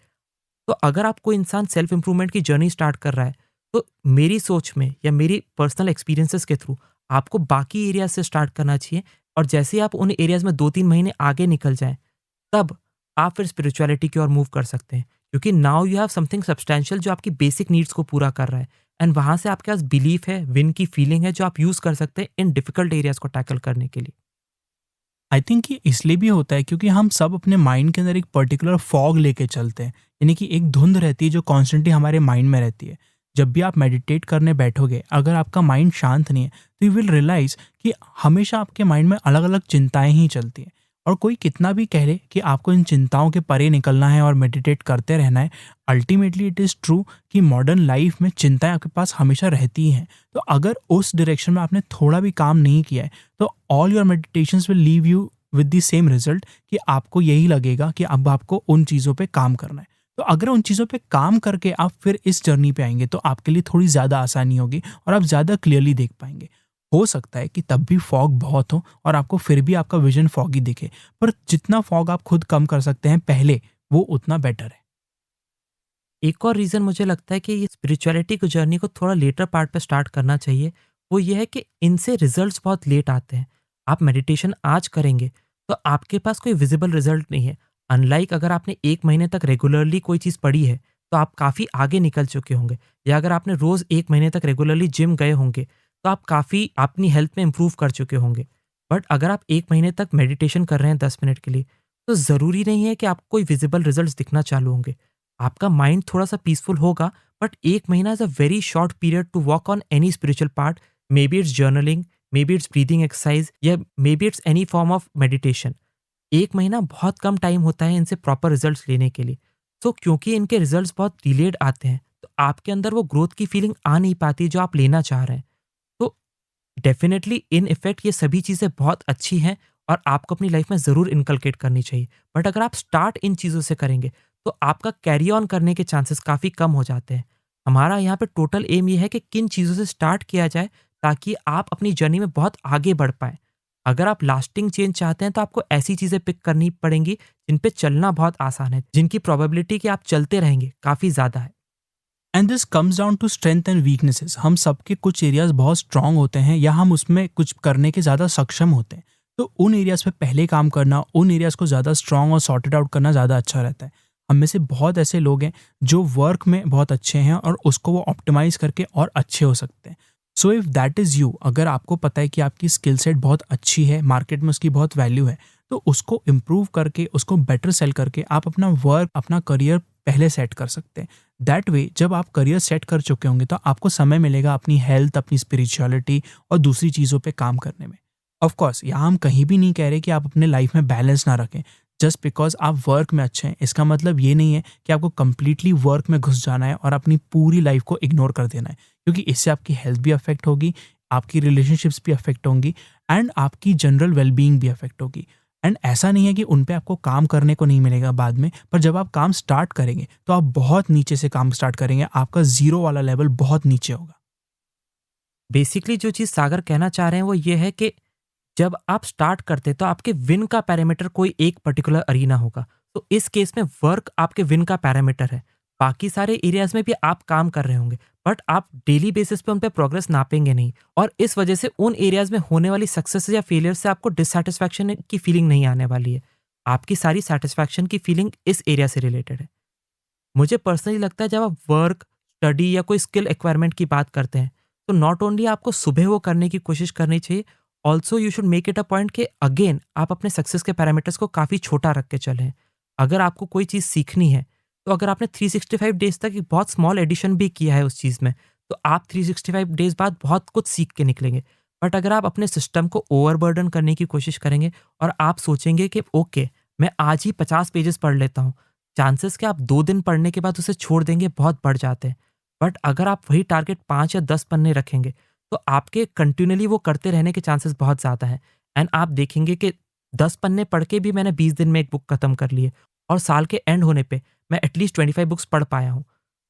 तो अगर आप कोई इंसान सेल्फ इम्प्रूवमेंट की जर्नी स्टार्ट कर रहा है, तो मेरी सोच में या मेरी पर्सनल एक्सपीरियंसेस के थ्रू आपको बाकी एरियाज़ से स्टार्ट करना चाहिए और जैसे ही आप उन एरियाज़ में 2-3 महीने आगे निकल जाएँ, तब आप फिर स्पिरिचुअलिटी की ओर मूव कर सकते हैं। क्योंकि now you have something substantial जो आपकी बेसिक नीड्स को पूरा कर रहा है एंड वहाँ से आपके पास बिलीफ है, विन की फीलिंग है जो आप यूज़ कर सकते हैं इन डिफिकल्ट एरियाज़ को टैकल करने के लिए। आई थिंक ये इसलिए भी होता है क्योंकि हम सब अपने माइंड के अंदर एक पर्टिकुलर फॉग लेके चलते हैं, यानी कि एक धुंध रहती है जो कॉन्स्टेंटली हमारे माइंड में रहती है। जब भी आप मेडिटेट करने बैठोगे, अगर आपका माइंड शांत नहीं है, तो यू विल रियलाइज कि हमेशा आपके माइंड में अलग अलग चिंताएं ही चलती हैं। और कोई कितना भी कह ले कि आपको इन चिंताओं के परे निकलना है और मेडिटेट करते रहना है, अल्टीमेटली इट इज़ ट्रू कि मॉडर्न लाइफ में चिंताएं आपके पास हमेशा रहती ही हैं। तो अगर उस डायरेक्शन में आपने थोड़ा भी काम नहीं किया है, तो all your meditations will leave you with the same result कि आपको यही लगेगा कि अब आपको उन चीज़ों पे काम करना है। तो अगर उन चीज़ों पे काम करके आप फिर इस जर्नी पे आएँगे, तो आपके लिए थोड़ी ज़्यादा आसानी होगी और आप ज़्यादा क्लियरली देख पाएँगे। हो सकता है कि तब भी फॉग बहुत हो और आपको फिर भी आपका विज़न फॉगी दिखे, पर जितना फॉग आप खुद कम कर सकते हैं पहले, वो उतना बेटर है। एक और रीज़न मुझे लगता है कि ये स्पिरिचुअलिटी की जर्नी को थोड़ा लेटर पार्ट पे स्टार्ट करना चाहिए, वो ये है कि इनसे रिजल्ट्स बहुत लेट आते हैं। आप मेडिटेशन आज करेंगे, तो आपके पास कोई विज़िबल रिज़ल्ट नहीं है। अनलाइक अगर आपने 1 महीने तक रेगुलरली कोई चीज़ पढ़ी है, तो आप काफ़ी आगे निकल चुके होंगे। या अगर आपने रोज़ 1 महीने तक रेगुलरली जिम गए होंगे, तो आप काफ़ी अपनी हेल्थ में इम्प्रूव कर चुके होंगे। बट अगर आप 1 महीने तक मेडिटेशन कर रहे हैं 10 मिनट के लिए, तो ज़रूरी नहीं है कि आपको कोई विज़िबल रिज़ल्ट्स दिखना चालू होंगे। आपका माइंड थोड़ा-सा पीसफुल होगा, बट 1 महीना is a very short period to work on any spiritual part. Maybe it's journaling, maybe it's breathing exercise या maybe it's any form of meditation. 1 महीना बहुत कम टाइम होता है इनसे proper results लेने के लिए। तो क्योंकि इनके रिजल्ट्स बहुत डिलेड आते हैं, तो आपके अंदर वो ग्रोथ की फीलिंग आ नहीं पाती जो आप लेना चाह रहे हैं। तो डेफ़िनेटली इन इफ़ेक्ट ये सभी चीज़ें बहुत अच्छी हैं और आपको अपनी लाइफ़ में ज़रूर इनकलकेट करनी चाहिए। बट अगर आप स्टार्ट इन चीज़ों से करेंगे, तो आपका कैरी ऑन करने के चांसेस काफ़ी कम हो जाते हैं। हमारा यहाँ पे टोटल एम ये है कि किन चीज़ों से स्टार्ट किया जाए ताकि आप अपनी जर्नी में बहुत आगे बढ़ पाएँ। अगर आप लास्टिंग चेंज चाहते हैं तो आपको ऐसी चीज़ें पिक करनी पड़ेंगी जिन पे चलना बहुत आसान है, जिनकी प्रोबेबिलिटी कि आप चलते रहेंगे काफ़ी ज़्यादा है। And this comes down to strength and weaknesses. हम सबके कुछ एरियाज बहुत स्ट्रांग होते हैं या हम उसमें कुछ करने के ज़्यादा सक्षम होते हैं। तो उन एरियाज पे पहले काम करना, उन एरियाज को ज़्यादा स्ट्रांग और सॉर्टेड आउट करना ज़्यादा अच्छा रहता है। हम में से बहुत ऐसे लोग हैं जो वर्क में बहुत अच्छे हैं और उसको वो ऑप्टिमाइज़ करके और अच्छे हो सकते हैं। So if that is you, अगर आपको पता है कि आपकी स्किल सेट बहुत अच्छी है, मार्केट में उसकी बहुत वैल्यू है, तो उसको इम्प्रूव करके, उसको बेटर सेल करके आप अपना वर्क, अपना करियर पहले सेट कर सकते हैं। दैट वे जब आप करियर सेट कर चुके होंगे तो आपको समय मिलेगा अपनी हेल्थ, अपनी स्पिरिचुअलिटी और दूसरी चीज़ों पे काम करने में। ऑफ कोर्स यहाँ हम कहीं भी नहीं कह रहे कि आप अपने लाइफ में बैलेंस ना रखें। जस्ट बिकॉज़ आप वर्क में अच्छे हैं, इसका मतलब ये नहीं है कि आपको कंप्लीटली वर्क में घुस जाना है और अपनी पूरी लाइफ को इग्नोर कर देना है। क्योंकि इससे आपकी हेल्थ भी अफेक्ट होगी, आपकी रिलेशनशिप्स भी अफेक्ट होंगी एंड आपकी जनरल वेल-बीइंग भी अफेक्ट होगी। एंड ऐसा नहीं है कि उन पे आपको काम करने को नहीं मिलेगा बाद में, पर जब आप काम स्टार्ट करेंगे, तो आप बहुत नीचे से काम स्टार्ट करेंगे, आपका ज़ीरो वाला लेवल बहुत नीचे होगा। बेसिकली जो चीज़ सागर कहना चाह रहे हैं वो ये है कि जब आप स्टार्ट करते हैं तो आपके विन का पैरामीटर कोई एक पर्टिकुलर अरीना होगा। तो इस केस में वर्क आपके विन का पैरामीटर है। बाकी सारे एरियाज़ में भी आप काम कर रहे होंगे, बट आप डेली बेसिस पे उन पे प्रोग्रेस नापेंगे नहीं और इस वजह से उन एरियाज़ में होने वाली सक्सेस या फेलियर से आपको डिससैटिस्फैक्शन की फीलिंग नहीं आने वाली है। आपकी सारी सैटिस्फैक्शन की फीलिंग इस एरिया से रिलेटेड है। मुझे पर्सनली लगता है जब आप वर्क, स्टडी या कोई स्किल एक्वायरमेंट की बात करते हैं, तो नॉट ओनली आपको सुबह वो करने की कोशिश करनी चाहिए, also you should make it a point कि अगेन आप अपने सक्सेस के पैरामीटर्स को काफ़ी छोटा रख के चलें। अगर आपको कोई चीज़ सीखनी है, तो अगर आपने 365 डेज़ तक एक बहुत स्मॉल एडिशन भी किया है उस चीज़ में, तो आप 365 डेज़ बाद बहुत कुछ सीख के निकलेंगे। बट अगर आप अपने सिस्टम को ओवरबर्डन करने की कोशिश करेंगे और आप सोचेंगे कि ओके, मैं आज ही 50 पेजेज़ पढ़ लेता हूँ, चांसेस कि आप 2 दिन पढ़ने के बाद उसे छोड़ देंगे बहुत बढ़ जाते हैं। बट अगर आप वही टारगेट 5 या 10 पन्ने रखेंगे, तो आपके कंटिन्यूअली वो करते रहने के चांसेस बहुत ज़्यादा हैं। एंड आप देखेंगे कि 10 पन्ने पढ़ के भी मैंने 20 दिन में एक बुक खत्म कर ली है और साल के एंड होने पे मैं एटलीस्ट 25 बुक्स पढ़ पाया हूँ।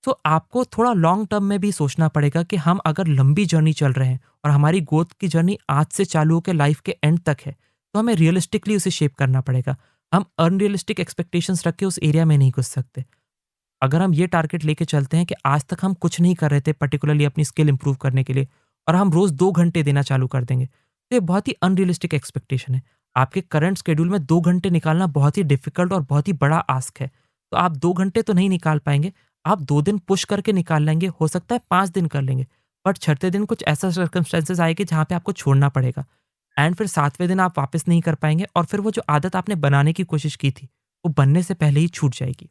तो आपको थोड़ा लॉन्ग टर्म में भी सोचना पड़ेगा कि हम अगर लंबी जर्नी चल रहे हैं और हमारी ग्रोथ की जर्नी आज से चालू होकर लाइफ के एंड तक है, तो हमें रियलिस्टिकली उसे शेप करना पड़ेगा। हम अनरियलिस्टिक एक्सपेक्टेशंस रख के उस एरिया में नहीं घुस सकते। अगर हम ये टारगेट लेके चलते हैं कि आज तक हम कुछ नहीं कर रहे थे पर्टिकुलरली अपनी स्किल इंप्रूव करने के लिए और हम रोज़ 2 घंटे देना चालू कर देंगे, तो ये बहुत ही अनरियलिस्टिक एक्सपेक्टेशन है। आपके करंट शेड्यूल में 2 घंटे निकालना बहुत ही डिफ़िकल्ट और बहुत ही बड़ा आस्क है। तो आप 2 घंटे तो नहीं निकाल पाएँगे, आप 2 दिन पुश करके निकाल लेंगे, हो सकता है 5 दिन कर लेंगे, बट छठे दिन कुछ ऐसा सर्कमस्टेंसेस आएँगे जहाँ पे आपको छोड़ना पड़ेगा एंड फिर 7वें दिन आप वापस नहीं कर पाएँगे और फिर वो जो आदत आपने बनाने की कोशिश की थी, वो बनने से पहले ही छूट जाएगी।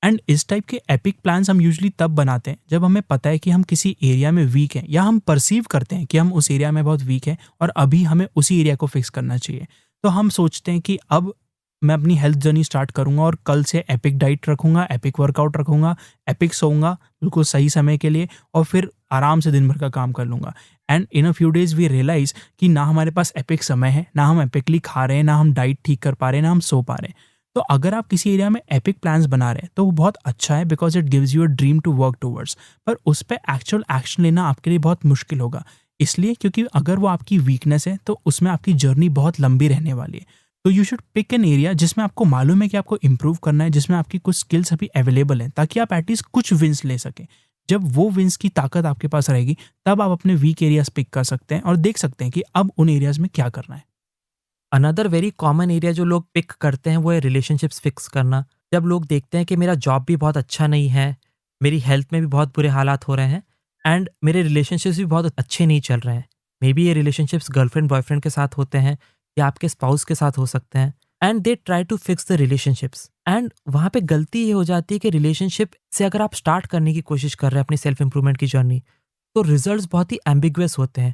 एंड इस टाइप के एपिक प्लान्स हम यूजुअली तब बनाते हैं जब हमें पता है कि हम किसी एरिया में वीक हैं या हम परसीव करते हैं कि हम उस एरिया में बहुत वीक हैं और अभी हमें उसी एरिया को फिक्स करना चाहिए। तो हम सोचते हैं कि अब मैं अपनी हेल्थ जर्नी स्टार्ट करूँगा और कल से एपिक डाइट रखूँगा, एपिक वर्कआउट रखूँगा, एपिक सोऊंगा बिल्कुल सही समय के लिए और फिर आराम से दिन भर का काम कर लूँगा। And in a few days we realise कि ना हमारे पास एपिक समय है, ना हम एपिकली खा रहे हैं, ना हम डाइट ठीक कर पा रहे हैं, ना हम सो पा रहे हैं। तो अगर आप किसी एरिया में एपिक प्लान्स बना रहे हैं तो वो बहुत अच्छा है because it gives you a dream to work towards, पर उस पे एक्चुअल एक्शन लेना आपके लिए बहुत मुश्किल होगा। इसलिए क्योंकि अगर वो आपकी वीकनेस है तो उसमें आपकी जर्नी बहुत लंबी रहने वाली है। तो you should pick an area जिसमें आपको मालूम है कि आपको इम्प्रूव करना है, जिसमें आपकी कुछ स्किल्स अभी अवेलेबल हैं, ताकि आप एटलीस्ट कुछ विंस ले सकें। जब वो विंस की ताकत आपके पास रहेगी तब आप अपने वीक एरियाज पिक कर सकते हैं और देख सकते हैं कि अब उन एरियाज में क्या करना है। अनदर वेरी कॉमन एरिया जो लोग पिक करते हैं वो है रिलेशनशिप्स फिक्स करना। जब लोग देखते हैं कि मेरा जॉब भी बहुत अच्छा नहीं है, मेरी हेल्थ में भी बहुत बुरे हालात हो रहे हैं एंड मेरे रिलेशनशिप्स भी बहुत अच्छे नहीं चल रहे हैं। मे बी ये रिलेशनशिप्स गर्लफ्रेंड बॉयफ्रेंड के साथ होते हैं या आपके स्पाउस के साथ हो सकते हैं and they try to fix the relationships and वहाँ पे गलती ये हो जाती है कि रिलेशनशिप से अगर आप स्टार्ट करने की कोशिश कर रहे हैं अपनी सेल्फ इंप्रूवमेंट की जर्नी, तो रिजल्ट्स बहुत ही एम्बिगुअस होते हैं।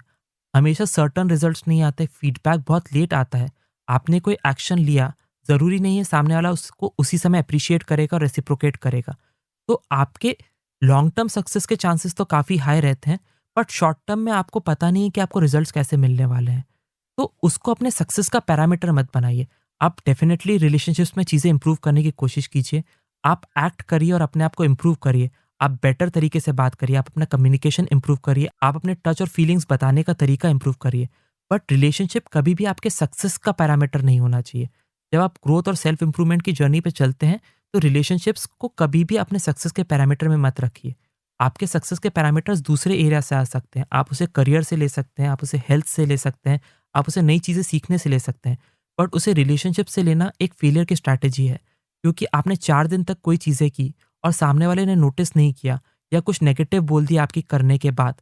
हमेशा सर्टन रिजल्ट्स नहीं आते, फीडबैक बहुत लेट आता है। आपने कोई एक्शन लिया, ज़रूरी नहीं है सामने वाला उसको उसी समय एप्रिशिएट करेगा और रेसिप्रोकेट करेगा। तो आपके लॉन्ग टर्म सक्सेस के चांसेस तो काफ़ी हाई रहते हैं, बट शॉर्ट टर्म में आपको पता नहीं है कि आपको रिजल्ट्स कैसे मिलने वाले हैं। तो उसको अपने सक्सेस का पैरामीटर मत बनाइए। आप डेफ़िनेटली रिलेशनशिप्स में चीज़ें इंप्रूव करने की कोशिश कीजिए। आप एक्ट करिए और अपने आप को इंप्रूव करिए। आप बेटर तरीके से बात करिए, आप अपना कम्युनिकेशन इंप्रूव करिए, आप अपने टच और फीलिंग्स बताने का तरीका इंप्रूव करिए। बट रिलेशनशिप कभी भी आपके सक्सेस का पैरामीटर नहीं होना चाहिए। जब आप ग्रोथ और सेल्फ इंप्रूवमेंट की जर्नी पे चलते हैं, तो रिलेशनशिप्स को कभी भी अपने सक्सेस के पैरामीटर में मत रखिए। आपके सक्सेस के पैरामीटर्स दूसरे एरिया से आ सकते हैं। आप उसे करियर से ले सकते हैं, आप उसे हेल्थ से ले सकते हैं, आप उसे नई चीज़ें सीखने से ले सकते हैं। बट उसे रिलेशनशिप से लेना एक फेलियर की स्ट्रैटेजी है, क्योंकि आपने 4 दिन तक कोई चीज़ें की और सामने वाले ने नोटिस नहीं किया या कुछ नेगेटिव बोल दिया आपकी करने के बाद,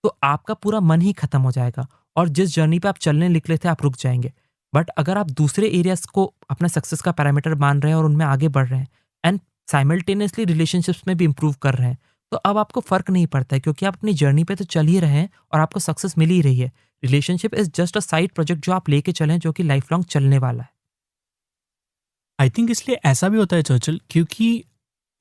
तो आपका पूरा मन ही खत्म हो जाएगा और जिस जर्नी पे आप चलने निकले थे, आप रुक जाएँगे। बट अगर आप दूसरे एरियाज़ को अपना सक्सेस का पैरामीटर मान रहे हैं और उनमें आगे बढ़ रहे हैं एंड साइमल्टेनियसली रिलेशनशिप्स में भी इम्प्रूव कर रहे हैं, तो अब आपको फ़र्क नहीं पड़ता है क्योंकि आप अपनी जर्नी पे तो चल ही रहे हैं और आपको सक्सेस मिल ही रही है। Relationship is just a side project जो आप लेके चलें, जो कि लाइफ लॉन्ग चलने वाला है। आई थिंक इसलिए ऐसा भी होता है चर्चिल, क्योंकि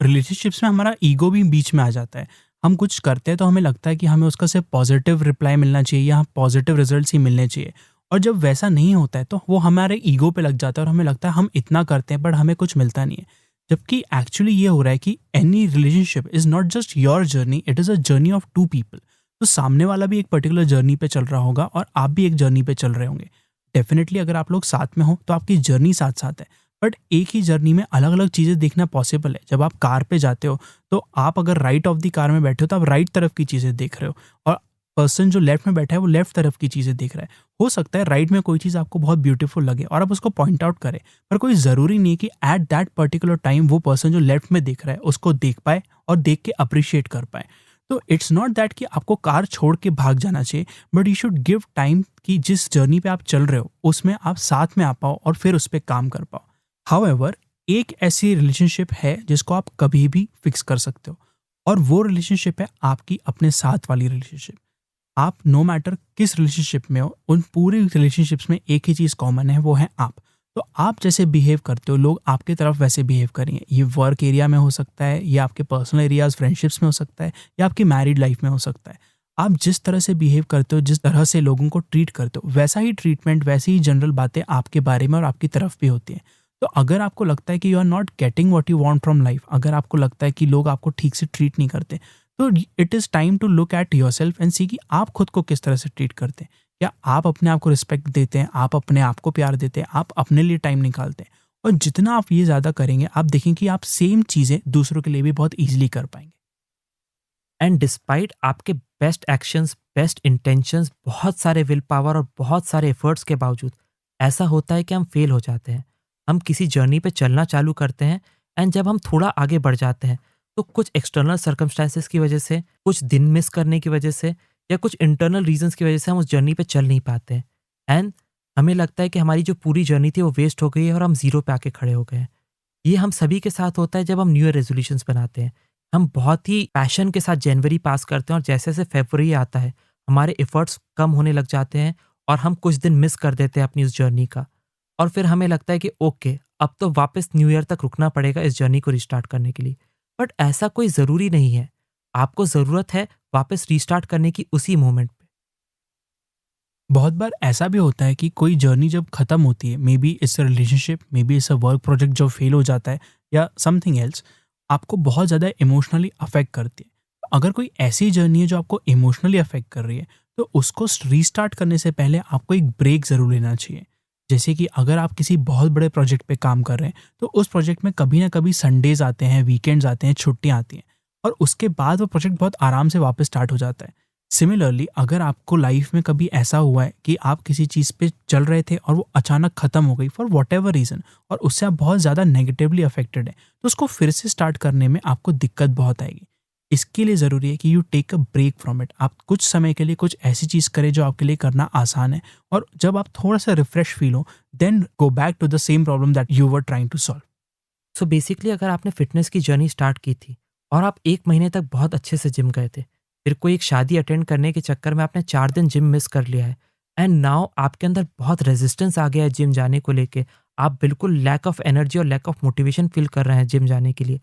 रिलेशनशिप्स में हमारा ईगो भी बीच में आ जाता है। हम कुछ करते हैं तो हमें लगता है कि हमें उसका सिर्फ पॉजिटिव रिप्लाई मिलना चाहिए या पॉजिटिव रिजल्ट्स ही मिलने चाहिए, और जब वैसा नहीं होता है तो वो हमारे ईगो पे लग जाता है और हमें लगता है हम इतना करते हैं बट हमें कुछ मिलता नहीं है। जबकि एक्चुअली ये हो रहा है कि any relationship is not just your journey, it is a journey of two people. तो सामने वाला भी एक पर्टिकुलर जर्नी पे चल रहा होगा और आप भी एक जर्नी पे चल रहे होंगे। डेफिनेटली अगर आप लोग साथ में हो तो आपकी जर्नी साथ साथ है, बट एक ही जर्नी में अलग अलग चीज़ें देखना पॉसिबल है। जब आप कार पे जाते हो तो आप अगर राइट ऑफ द कार में बैठे हो तो आप राइट तरफ की चीज़ें देख रहे हो, और पर्सन जो लेफ्ट में बैठा है वो लेफ्ट तरफ की चीज़ें देख रहा है। हो सकता है राइट में कोई चीज़ आपको बहुत ब्यूटीफुल लगे और आप उसको पॉइंट आउट करें, पर कोई ज़रूरी नहीं है कि एट दैट पर्टिकुलर टाइम वो पर्सन जो लेफ्ट में देख रहा है उसको देख पाए और देख के अप्रिशिएट कर पाए। तो इट्स नॉट दैट कि आपको कार छोड़ के भाग जाना चाहिए, but you should give time कि जिस जर्नी पे आप चल रहे हो उसमें आप साथ में आ पाओ और फिर उस पर काम कर पाओ। हाउएवर, एक ऐसी रिलेशनशिप है जिसको आप कभी भी फिक्स कर सकते हो, और वो रिलेशनशिप है आपकी अपने साथ वाली रिलेशनशिप। आप नो मैटर किस रिलेशनशिप में हो, उन पूरी रिलेशनशिप्स में एक ही चीज़ कॉमन है, वो है आप। तो आप जैसे बिहेव करते हो लोग आपकी तरफ वैसे बिहेव करेंगे। ये वर्क एरिया में हो सकता है, या आपके पर्सनल एरियाज फ्रेंडशिप्स में हो सकता है, या आपकी मैरिड लाइफ में हो सकता है। आप जिस तरह से बिहेव करते हो, जिस तरह से लोगों को ट्रीट करते हो, वैसा ही ट्रीटमेंट, वैसी ही जनरल बातें आपके बारे में और आपकी तरफ भी होती हैं। तो अगर आपको लगता है कि you are not getting what you want from life, अगर आपको लगता है कि लोग आपको ठीक से ट्रीट नहीं करते, तो it is time to look at yourself and see कि आप खुद को किस तरह से ट्रीट करते हैं। क्या आप अपने आप को रिस्पेक्ट देते हैं, आप अपने आप को प्यार देते हैं, आप अपने लिए टाइम निकालते हैं? और जितना आप ये ज़्यादा करेंगे, आप देखेंगे कि आप सेम चीज़ें दूसरों के लिए भी बहुत ईज़िली कर पाएँगे। एंड डिस्पाइट आपके बेस्ट एक्शंस, बेस्ट इंटेंशंस, बहुत सारे विल पावर और बहुत सारे एफर्ट्स के बावजूद ऐसा होता है कि हम फेल हो जाते हैं। हम किसी जर्नी पे चलना चालू करते हैं एंड जब हम थोड़ा आगे बढ़ जाते हैं तो कुछ एक्सटर्नल सर्कमस्टेंसेस की वजह से, कुछ दिन मिस करने की वजह से या कुछ इंटरनल रीजंस की वजह से हम उस जर्नी पे चल नहीं पाते हैं एंड हमें लगता है कि हमारी जो पूरी जर्नी थी वो वेस्ट हो गई है और हम ज़ीरो पे आके खड़े हो गए हैं। ये हम सभी के साथ होता है जब हम न्यू ईयर रेज़ोल्यूशंस बनाते हैं। हम बहुत ही पैशन के साथ जनवरी पास करते हैं और जैसे-जैसे फ़रवरी आता है, हमारे एफ़र्ट्स कम होने लग जाते हैं और हम कुछ दिन मिस कर देते हैं अपनी उस जर्नी का। और फिर हमें लगता है कि ओके, अब तो वापस न्यू ईयर तक रुकना पड़ेगा इस जर्नी को रिस्टार्ट करने के लिए। बट ऐसा कोई ज़रूरी नहीं है। आपको ज़रूरत है वापस रीस्टार्ट करने की उसी मोमेंट पे। बहुत बार ऐसा भी होता है कि कोई जर्नी जब खत्म होती है, may be it's a relationship, may be it's a work project जो फेल हो जाता है, या समथिंग एल्स, आपको बहुत ज़्यादा इमोशनली अफेक्ट करती है। अगर कोई ऐसी जर्नी है जो आपको इमोशनली अफेक्ट कर रही है, तो उसको रीस्टार्ट करने से पहले आपको एक ब्रेक ज़रूर लेना चाहिए। जैसे कि अगर आप किसी बहुत बड़े प्रोजेक्ट पे काम कर रहे हैं, तो उस प्रोजेक्ट में कभी ना कभी संडेज आते हैं, वीकेंड्स आते हैं, छुट्टियाँ आती हैं, और उसके बाद वो प्रोजेक्ट बहुत आराम से वापस स्टार्ट हो जाता है। सिमिलरली, अगर आपको लाइफ में कभी ऐसा हुआ है कि आप किसी चीज़ पे चल रहे थे और वो अचानक ख़त्म हो गई फॉर व्हाटएवर रीज़न, और उससे आप बहुत ज़्यादा नेगेटिवली अफेक्टेड हैं, तो उसको फिर से स्टार्ट करने में आपको दिक्कत बहुत आएगी। इसके लिए ज़रूरी है कि you take a break from it. आप कुछ समय के लिए कुछ ऐसी चीज़ करें जो आपके लिए करना आसान है, और जब आप थोड़ा सा रिफ्रेश फील हो, then go back to the same problem that you were trying to solve. So basically अगर आपने फ़िटनेस की जर्नी स्टार्ट की थी और आप 1 महीने तक बहुत अच्छे से जिम गए थे, फिर कोई एक शादी अटेंड करने के चक्कर में आपने 4 दिन जिम मिस कर लिया है एंड नाउ आपके अंदर बहुत रेजिस्टेंस आ गया है जिम जाने को लेके। आप बिल्कुल लैक ऑफ एनर्जी और लैक ऑफ मोटिवेशन फ़ील कर रहे हैं जिम जाने के लिए।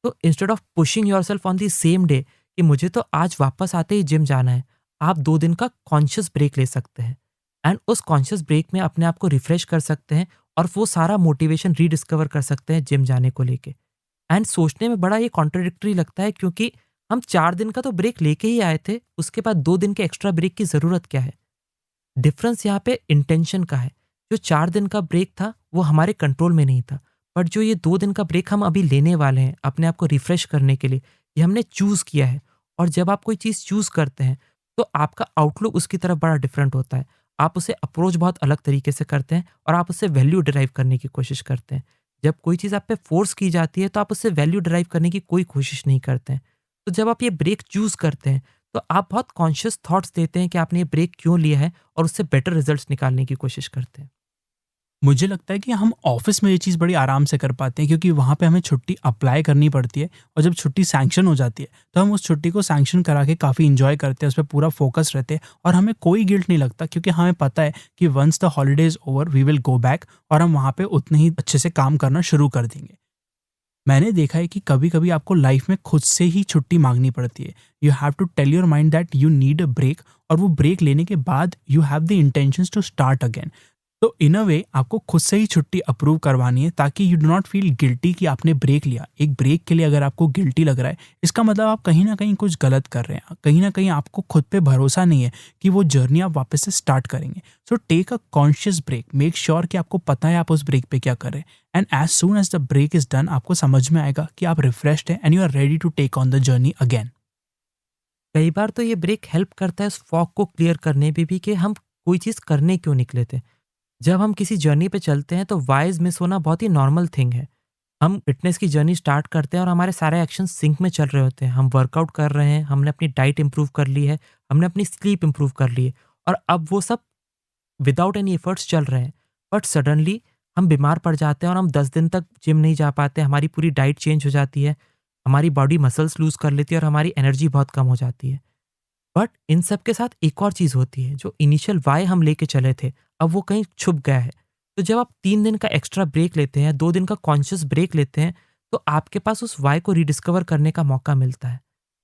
तो instead of pushing yourself on the same day कि मुझे तो आज वापस आते ही जिम जाना है, आप 2 दिन का कॉन्शियस ब्रेक ले सकते हैं एंड उस कॉन्शियस ब्रेक में अपने आप को रिफ्रेश कर सकते हैं और वो सारा मोटिवेशन रीडिस्कवर कर सकते हैं जिम जाने को लेके। एंड सोचने में बड़ा ये कॉन्ट्राडिक्टरी लगता है क्योंकि हम 4 दिन का तो ब्रेक लेके ही आए थे, उसके बाद 2 दिन के एक्स्ट्रा ब्रेक की ज़रूरत क्या है? डिफरेंस यहाँ पे इंटेंशन का है। जो 4 दिन का ब्रेक था, वो हमारे कंट्रोल में नहीं था। बट जो ये 2 दिन का ब्रेक हम अभी लेने वाले हैं, अपने आप को रिफ्रेश करने के लिए, ये हमने चूज़ किया है। और जब आप कोई चीज़ चूज़ करते हैं, तो आपका आउटलुक उसकी तरफ बड़ा डिफरेंट होता है। आप उसे अप्रोच बहुत अलग तरीके से करते हैं और आप उससे वैल्यू डिराइव करने की कोशिश करते हैं। जब कोई चीज़ आप पे फ़ोर्स की जाती है तो आप उससे वैल्यू डिराइव करने की कोई कोशिश नहीं करते हैं। तो जब आप ये ब्रेक चूज़ करते हैं, तो आप बहुत कॉन्शियस थॉट्स देते हैं कि आपने ये ब्रेक क्यों लिया है और उससे बेटर रिज़ल्ट्स निकालने की कोशिश करते हैं। मुझे लगता है कि हम ऑफ़िस में ये चीज़ बड़ी आराम से कर पाते हैं क्योंकि वहाँ पे हमें छुट्टी अप्लाई करनी पड़ती है और जब छुट्टी सैंक्शन हो जाती है, तो हम उस छुट्टी को सैंक्शन करा के काफ़ी एन्जॉय करते हैं, उस पे पूरा फ़ोकस रहते हैं और हमें कोई गिल्ट नहीं लगता क्योंकि हमें पता है कि once the holiday is over we will go back और हम वहाँ पे उतने ही अच्छे से काम करना शुरू कर देंगे। मैंने देखा है कि कभी-कभी आपको लाइफ़ में खुद से ही छुट्टी माँगनी पड़ती है। You have to tell your mind that you need a break और वो ब्रेक लेने के बाद you have the intentions to start again. तो इन अ वे आपको खुद से ही छुट्टी अप्रूव करवानी है ताकि you do not feel guilty कि आपने ब्रेक लिया। एक ब्रेक के लिए अगर आपको गिल्टी लग रहा है, इसका मतलब आप कहीं न कहीं कुछ गलत कर रहे हैं। कहीं न कहीं आपको खुद पे भरोसा नहीं है कि वो जर्नी आप वापस से स्टार्ट करेंगे। So take a conscious break, make sure कि आपको पता है आप उस ब्रेक पे क्या कर रहे हैं and as soon as the break is done आपको समझ में आएगा कि आप रिफ्रेश्ड हैं and you are ready to take on the journey again. कई बार तो ये ब्रेक हेल्प करता है उस फॉग को क्लियर करने में भी कि हम कोई चीज़ करने क्यों निकले थे। जब हम किसी जर्नी पे चलते हैं तो वाइज़ मिस होना बहुत ही नॉर्मल थिंग है। हम फ़िटनेस की जर्नी स्टार्ट करते हैं और हमारे सारे एक्शंस सिंक में चल रहे होते हैं। हम वर्कआउट कर रहे हैं, हमने अपनी डाइट इम्प्रूव कर ली है, हमने अपनी स्लीप इम्प्रूव कर ली है और अब वो सब विदाउट एनी एफर्ट्स चल रहे हैं। बट सडनली हम बीमार पड़ जाते हैं और हम 10 दिन तक जिम नहीं जा पाते, हमारी पूरी डाइट चेंज हो जाती है, हमारी बॉडी मसल्स लूज़ कर लेती है और हमारी एनर्जी बहुत कम हो जाती है। बट इन सब के साथ एक और चीज़ होती है, जो इनिशियल व्हाय हम लेके चले थे, अब वो कहीं छुप गया है। तो जब आप 3 दिन का एक्स्ट्रा ब्रेक लेते हैं, 2 दिन का कॉन्शियस ब्रेक लेते हैं, तो आपके पास उस व्हाय को रिडिस्कवर करने का मौका मिलता है।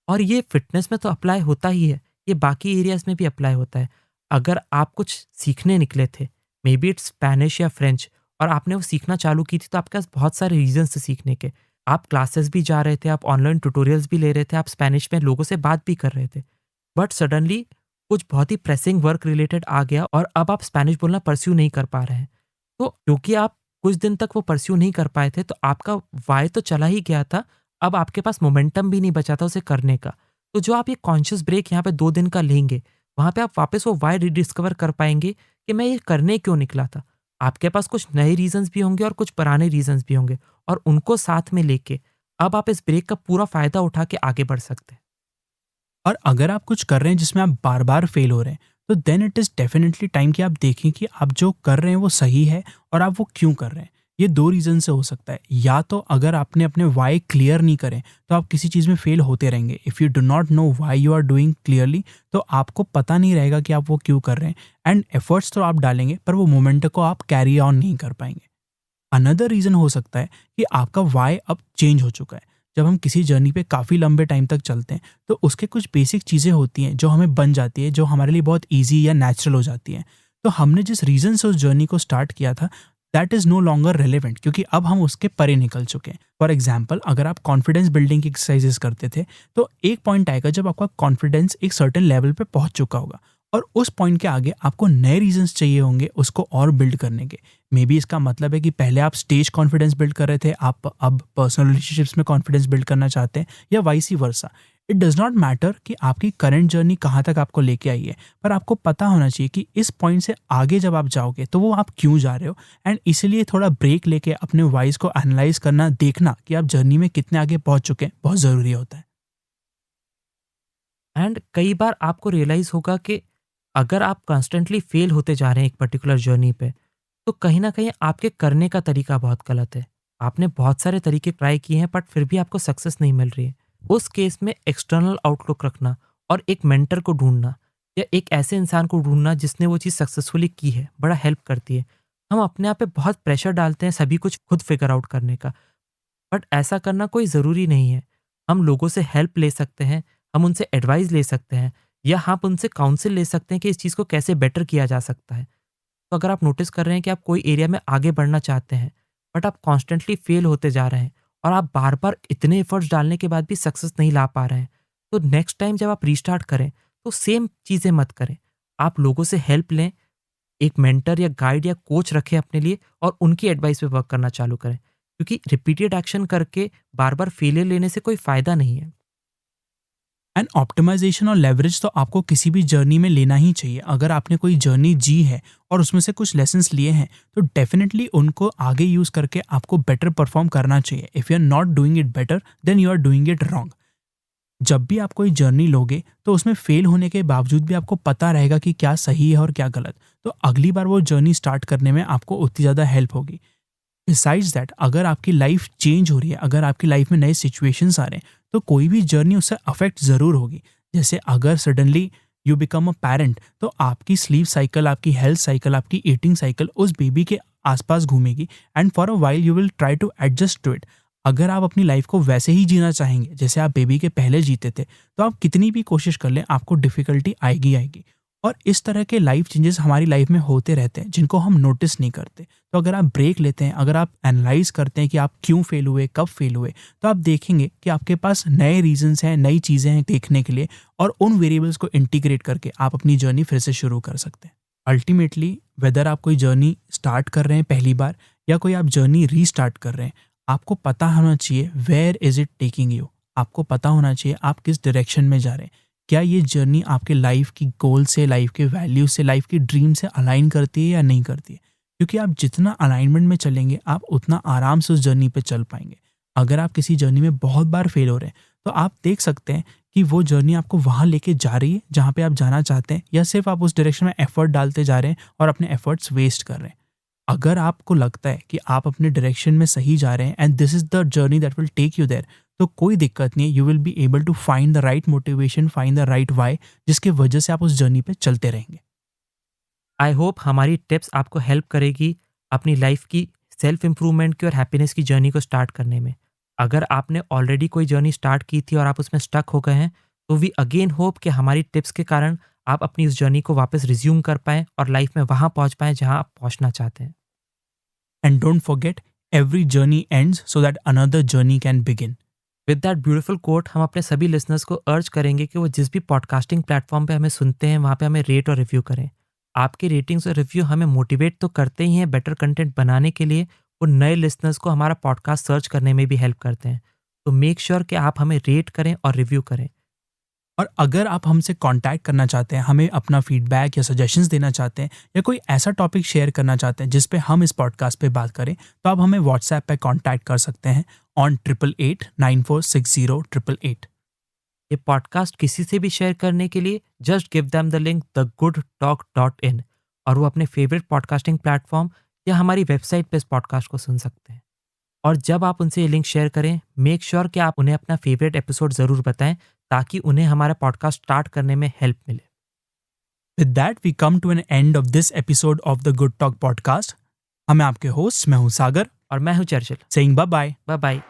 और ये फ़िटनेस में तो अप्लाई होता ही है, ये बाकी एरियाज़ में भी अप्लाई होता है। अगर आप कुछ सीखने निकले थे, मे बी इट्स स्पेनिश या फ्रेंच और आपने वो सीखना चालू की थी, तो आपके पास बहुत सारे रीज़न्स थे सीखने के। आप क्लासेस भी जा रहे थे, आप ऑनलाइन ट्यूटोरियल्स भी ले रहे थे, आप स्पेनिश में लोगों से बात भी कर रहे थे। बट सडनली कुछ बहुत ही प्रेसिंग वर्क रिलेटेड आ गया और अब आप स्पेनिश बोलना परस्यू नहीं कर पा रहे हैं। तो क्योंकि आप कुछ दिन तक वो परस्यू नहीं कर पाए थे, तो आपका व्हाय तो चला ही गया था, अब आपके पास मोमेंटम भी नहीं बचा था उसे करने का। तो जो आप ये कॉन्शियस ब्रेक यहाँ पे 2 दिन का लेंगे, वहाँ पे आप वापस वो व्हाय रिडिस्कवर कर पाएँगे कि मैं ये करने क्यों निकला था। आपके पास कुछ नए रीज़न्स भी होंगे और कुछ पुराने रीज़न्स भी होंगे और उनको साथ में लेके अब आप इस ब्रेक का पूरा फ़ायदा उठा के आगे बढ़ सकते हैं। और अगर आप कुछ कर रहे हैं जिसमें आप बार-बार फेल हो रहे हैं, तो then it is definitely time कि आप देखें कि आप जो कर रहे हैं वो सही है और आप वो क्यों कर रहे हैं। ये 2 रीज़न से हो सकता है। या तो अगर आपने अपने व्हाय क्लियर नहीं करे, तो आप किसी चीज़ में फेल होते रहेंगे। If you do not know why you are doing clearly, तो आपको पता नहीं रहेगा कि आप वो क्यों कर रहे हैं एंड एफर्ट्स तो आप डालेंगे, पर वो मोमेंट को आप कैरी ऑन नहीं कर पाएँगे। अनदर रीज़न हो सकता है कि आपका व्हाय अब चेंज हो चुका है। जब हम किसी जर्नी पे काफ़ी लंबे टाइम तक चलते हैं, तो उसके कुछ बेसिक चीज़ें होती हैं जो हमें बन जाती है, जो हमारे लिए बहुत ईज़ी या नेचुरल हो जाती हैं। तो हमने जिस रीज़न से उस जर्नी को स्टार्ट किया था, that is no longer relevant क्योंकि अब हम उसके परे निकल चुके हैं। फॉर एग्ज़ाम्पल अगर आप कॉन्फिडेंस बिल्डिंग की एक्सरसाइज़ेज़ करते थे, तो एक पॉइंट आएगा जब आपका कॉन्फिडेंस एक सर्टेन लेवल पे पहुँच चुका होगा और उस पॉइंट के आगे आपको नए रीज़न्स चाहिए होंगे उसको और बिल्ड करने के। मे बी इसका मतलब है कि पहले आप स्टेज कॉन्फिडेंस बिल्ड कर रहे थे, आप अब पर्सनल रिलेशनशिप्स में कॉन्फिडेंस बिल्ड करना चाहते हैं या vice versa. It does not matter कि आपकी करंट जर्नी कहाँ तक आपको लेके आई है, पर आपको पता होना चाहिए कि इस पॉइंट से आगे जब आप जाओगे तो वो आप क्यों जा रहे हो एंड इसीलिए थोड़ा ब्रेक लेके अपने वॉइस को एनालाइज़ करना, देखना कि आप जर्नी में कितने आगे पहुँच चुके हैं, बहुत ज़रूरी होता है। एंड कई बार आपको रियलाइज़ होगा कि अगर आप कॉन्स्टेंटली फेल होते जा रहे हैं एक पर्टिकुलर जर्नी पे, तो कहीं न कहीं आपके करने का तरीका बहुत गलत है। आपने बहुत सारे तरीके ट्राई किए हैं बट फिर भी आपको सक्सेस नहीं मिल रही है। उस केस में एक्सटर्नल आउटलुक रखना और एक मेंटर को ढूँढना या एक ऐसे इंसान को ढूँढना जिसने वो चीज़ सक्सेसफुली की है, बड़ा हेल्प करती है। हम अपने आप पे बहुत प्रेशर डालते हैं सभी कुछ खुद फिगर आउट करने का। बट ऐसा करना कोई ज़रूरी नहीं है। हम लोगों से हेल्प ले सकते हैं, हम उनसे एडवाइस ले सकते हैं या आप उनसे काउंसिल ले सकते हैं कि इस चीज़ को कैसे बेटर किया जा सकता है। तो अगर आप नोटिस कर रहे हैं कि आप कोई एरिया में आगे बढ़ना चाहते हैं, बट आप कॉन्स्टेंटली फेल होते जा रहे हैं और आप बार-बार इतने एफर्ट्स डालने के बाद भी सक्सेस नहीं ला पा रहे हैं, तो नेक्स्ट टाइम जब आप रीस्टार्ट करें, तो सेम चीज़ें मत करें। आप लोगों से हेल्प लें, एक मेंटर या गाइड या कोच रखें अपने लिए और उनकी एडवाइस पे वर्क करना चालू करें। क्योंकि रिपीटेड एक्शन करके बार-बार फेलियर लेने से कोई फ़ायदा नहीं है। एंड ऑप्टिमाइजेशन और लेवरेज तो आपको किसी भी जर्नी में लेना ही चाहिए। अगर आपने कोई जर्नी जी है और उसमें से कुछ लेसन्स लिए हैं तो डेफिनेटली उनको आगे यूज़ करके आपको बेटर परफॉर्म करना चाहिए। If you are not doing it better than you are doing it wrong. जब भी आप कोई जर्नी लोगे तो उसमें फेल होने के बावजूद भी आपको पता रहेगा कि क्या सही है और क्या गलत, तो अगली बार वो जर्नी स्टार्ट करने में आपको उतनी ज़्यादा हेल्प होगी। बिसाइड्स दैट, अगर आपकी लाइफ चेंज हो रही है, अगर आपकी लाइफ में नए सिचुएशंस आ रहे हैं तो कोई भी जर्नी उससे अफेक्ट ज़रूर होगी। जैसे अगर suddenly you become a parent तो आपकी स्लीप साइकिल, आपकी हेल्थ साइकिल, आपकी ईटिंग साइकिल उस बेबी के आसपास घूमेगी and for a while you will try to adjust to it. अगर आप अपनी लाइफ को वैसे ही जीना चाहेंगे जैसे आप बेबी के पहले जीते थे तो आप कितनी भी कोशिश कर लें आपको डिफ़िकल्टी आएगी आएगी। और इस तरह के लाइफ चेंजेस हमारी लाइफ में होते रहते हैं जिनको हम नोटिस नहीं करते। तो अगर आप ब्रेक लेते हैं, अगर आप एनालाइज करते हैं कि आप क्यों फेल हुए, कब फेल हुए, तो आप देखेंगे कि आपके पास नए रीजंस हैं, नई चीज़ें हैं देखने के लिए, और उन वेरिएबल्स को इंटीग्रेट करके आप अपनी जर्नी फिर से शुरू कर सकते हैं। अल्टीमेटली वेदर आप कोई जर्नी स्टार्ट कर रहे हैं पहली बार या कोई आप जर्नी रीस्टार्ट कर रहे हैं, आपको पता होना चाहिए where is it taking you. आपको पता होना चाहिए आप किस डायरेक्शन में जा रहे हैं। क्या ये जर्नी आपके लाइफ की गोल से, लाइफ के वैल्यूज से, लाइफ की ड्रीम से अलाइन करती है या नहीं करती है? क्योंकि आप जितना अलाइनमेंट में चलेंगे आप उतना आराम से उस जर्नी पे चल पाएंगे। अगर आप किसी जर्नी में बहुत बार फेल हो रहे हैं तो आप देख सकते हैं कि वो जर्नी आपको वहाँ लेके जा रही है जहाँ पे आप जाना चाहते हैं, या सिर्फ आप उस डायरेक्शन में एफर्ट डालते जा रहे हैं और अपने एफर्ट्स वेस्ट कर रहे हैं। अगर आपको लगता है कि आप अपने डायरेक्शन में सही जा रहे हैं and this is the journey that will take you there, तो कोई दिक्कत नहीं है। You will be able to find the right motivation, find the right why, जिसके वजह से आप उस जर्नी पे चलते रहेंगे। आई होप हमारी टिप्स आपको हेल्प करेगी अपनी लाइफ की सेल्फ इम्प्रूवमेंट की और हैप्पीनेस की जर्नी को स्टार्ट करने में। अगर आपने ऑलरेडी कोई जर्नी स्टार्ट की थी और आप उसमें स्टक हो गए हैं, तो वी अगेन होप कि हमारी टिप्स के कारण आप अपनी उस जर्नी को वापस रिज्यूम कर पाएँ और लाइफ में वहाँ पहुँच पाएँ जहाँ आप पहुँचना चाहते हैं। And don't forget, every journey ends so that another journey can begin. With that beautiful quote, हम अपने सभी लिसनर्स को अर्ज करेंगे कि वो जिस भी पॉडकास्टिंग प्लेटफॉर्म पे हमें सुनते हैं वहाँ पे हमें रेट और रिव्यू करें। आपके रेटिंग्स और रिव्यू हमें मोटिवेट तो करते ही हैं बेटर कंटेंट बनाने के लिए, वो नए लिसनर्स को हमारा पॉडकास्ट सर्च करने में भी हेल्प करते हैं। तो मेक श्योर कि आप हमें रेट करें और रिव्यू करें। और अगर आप हमसे कांटेक्ट करना चाहते हैं, हमें अपना फीडबैक या सजेशंस देना चाहते हैं, या कोई ऐसा टॉपिक शेयर करना चाहते हैं जिस पे हम इस पॉडकास्ट पे बात करें, तो आप हमें व्हाट्सएप पे कांटेक्ट कर सकते हैं ऑन 8889460888। ये पॉडकास्ट किसी से भी शेयर करने के लिए just give them the link thegoodtalk.in, और वो अपने फेवरेट पॉडकास्टिंग प्लेटफॉर्म या हमारी वेबसाइट पे इस पॉडकास्ट को सुन सकते हैं। और जब आप उनसे ये लिंक शेयर करें, मेक श्योर कि आप उन्हें अपना फेवरेट एपिसोड ज़रूर बताएं ताकि उन्हें हमारा पॉडकास्ट स्टार्ट करने में हेल्प मिले। With that we come to an end of this episode of the good talk podcast. मैं आपके होस्ट, मैं हूँ सागर, और मैं हूँ Churchill. Saying bye bye. Bye bye.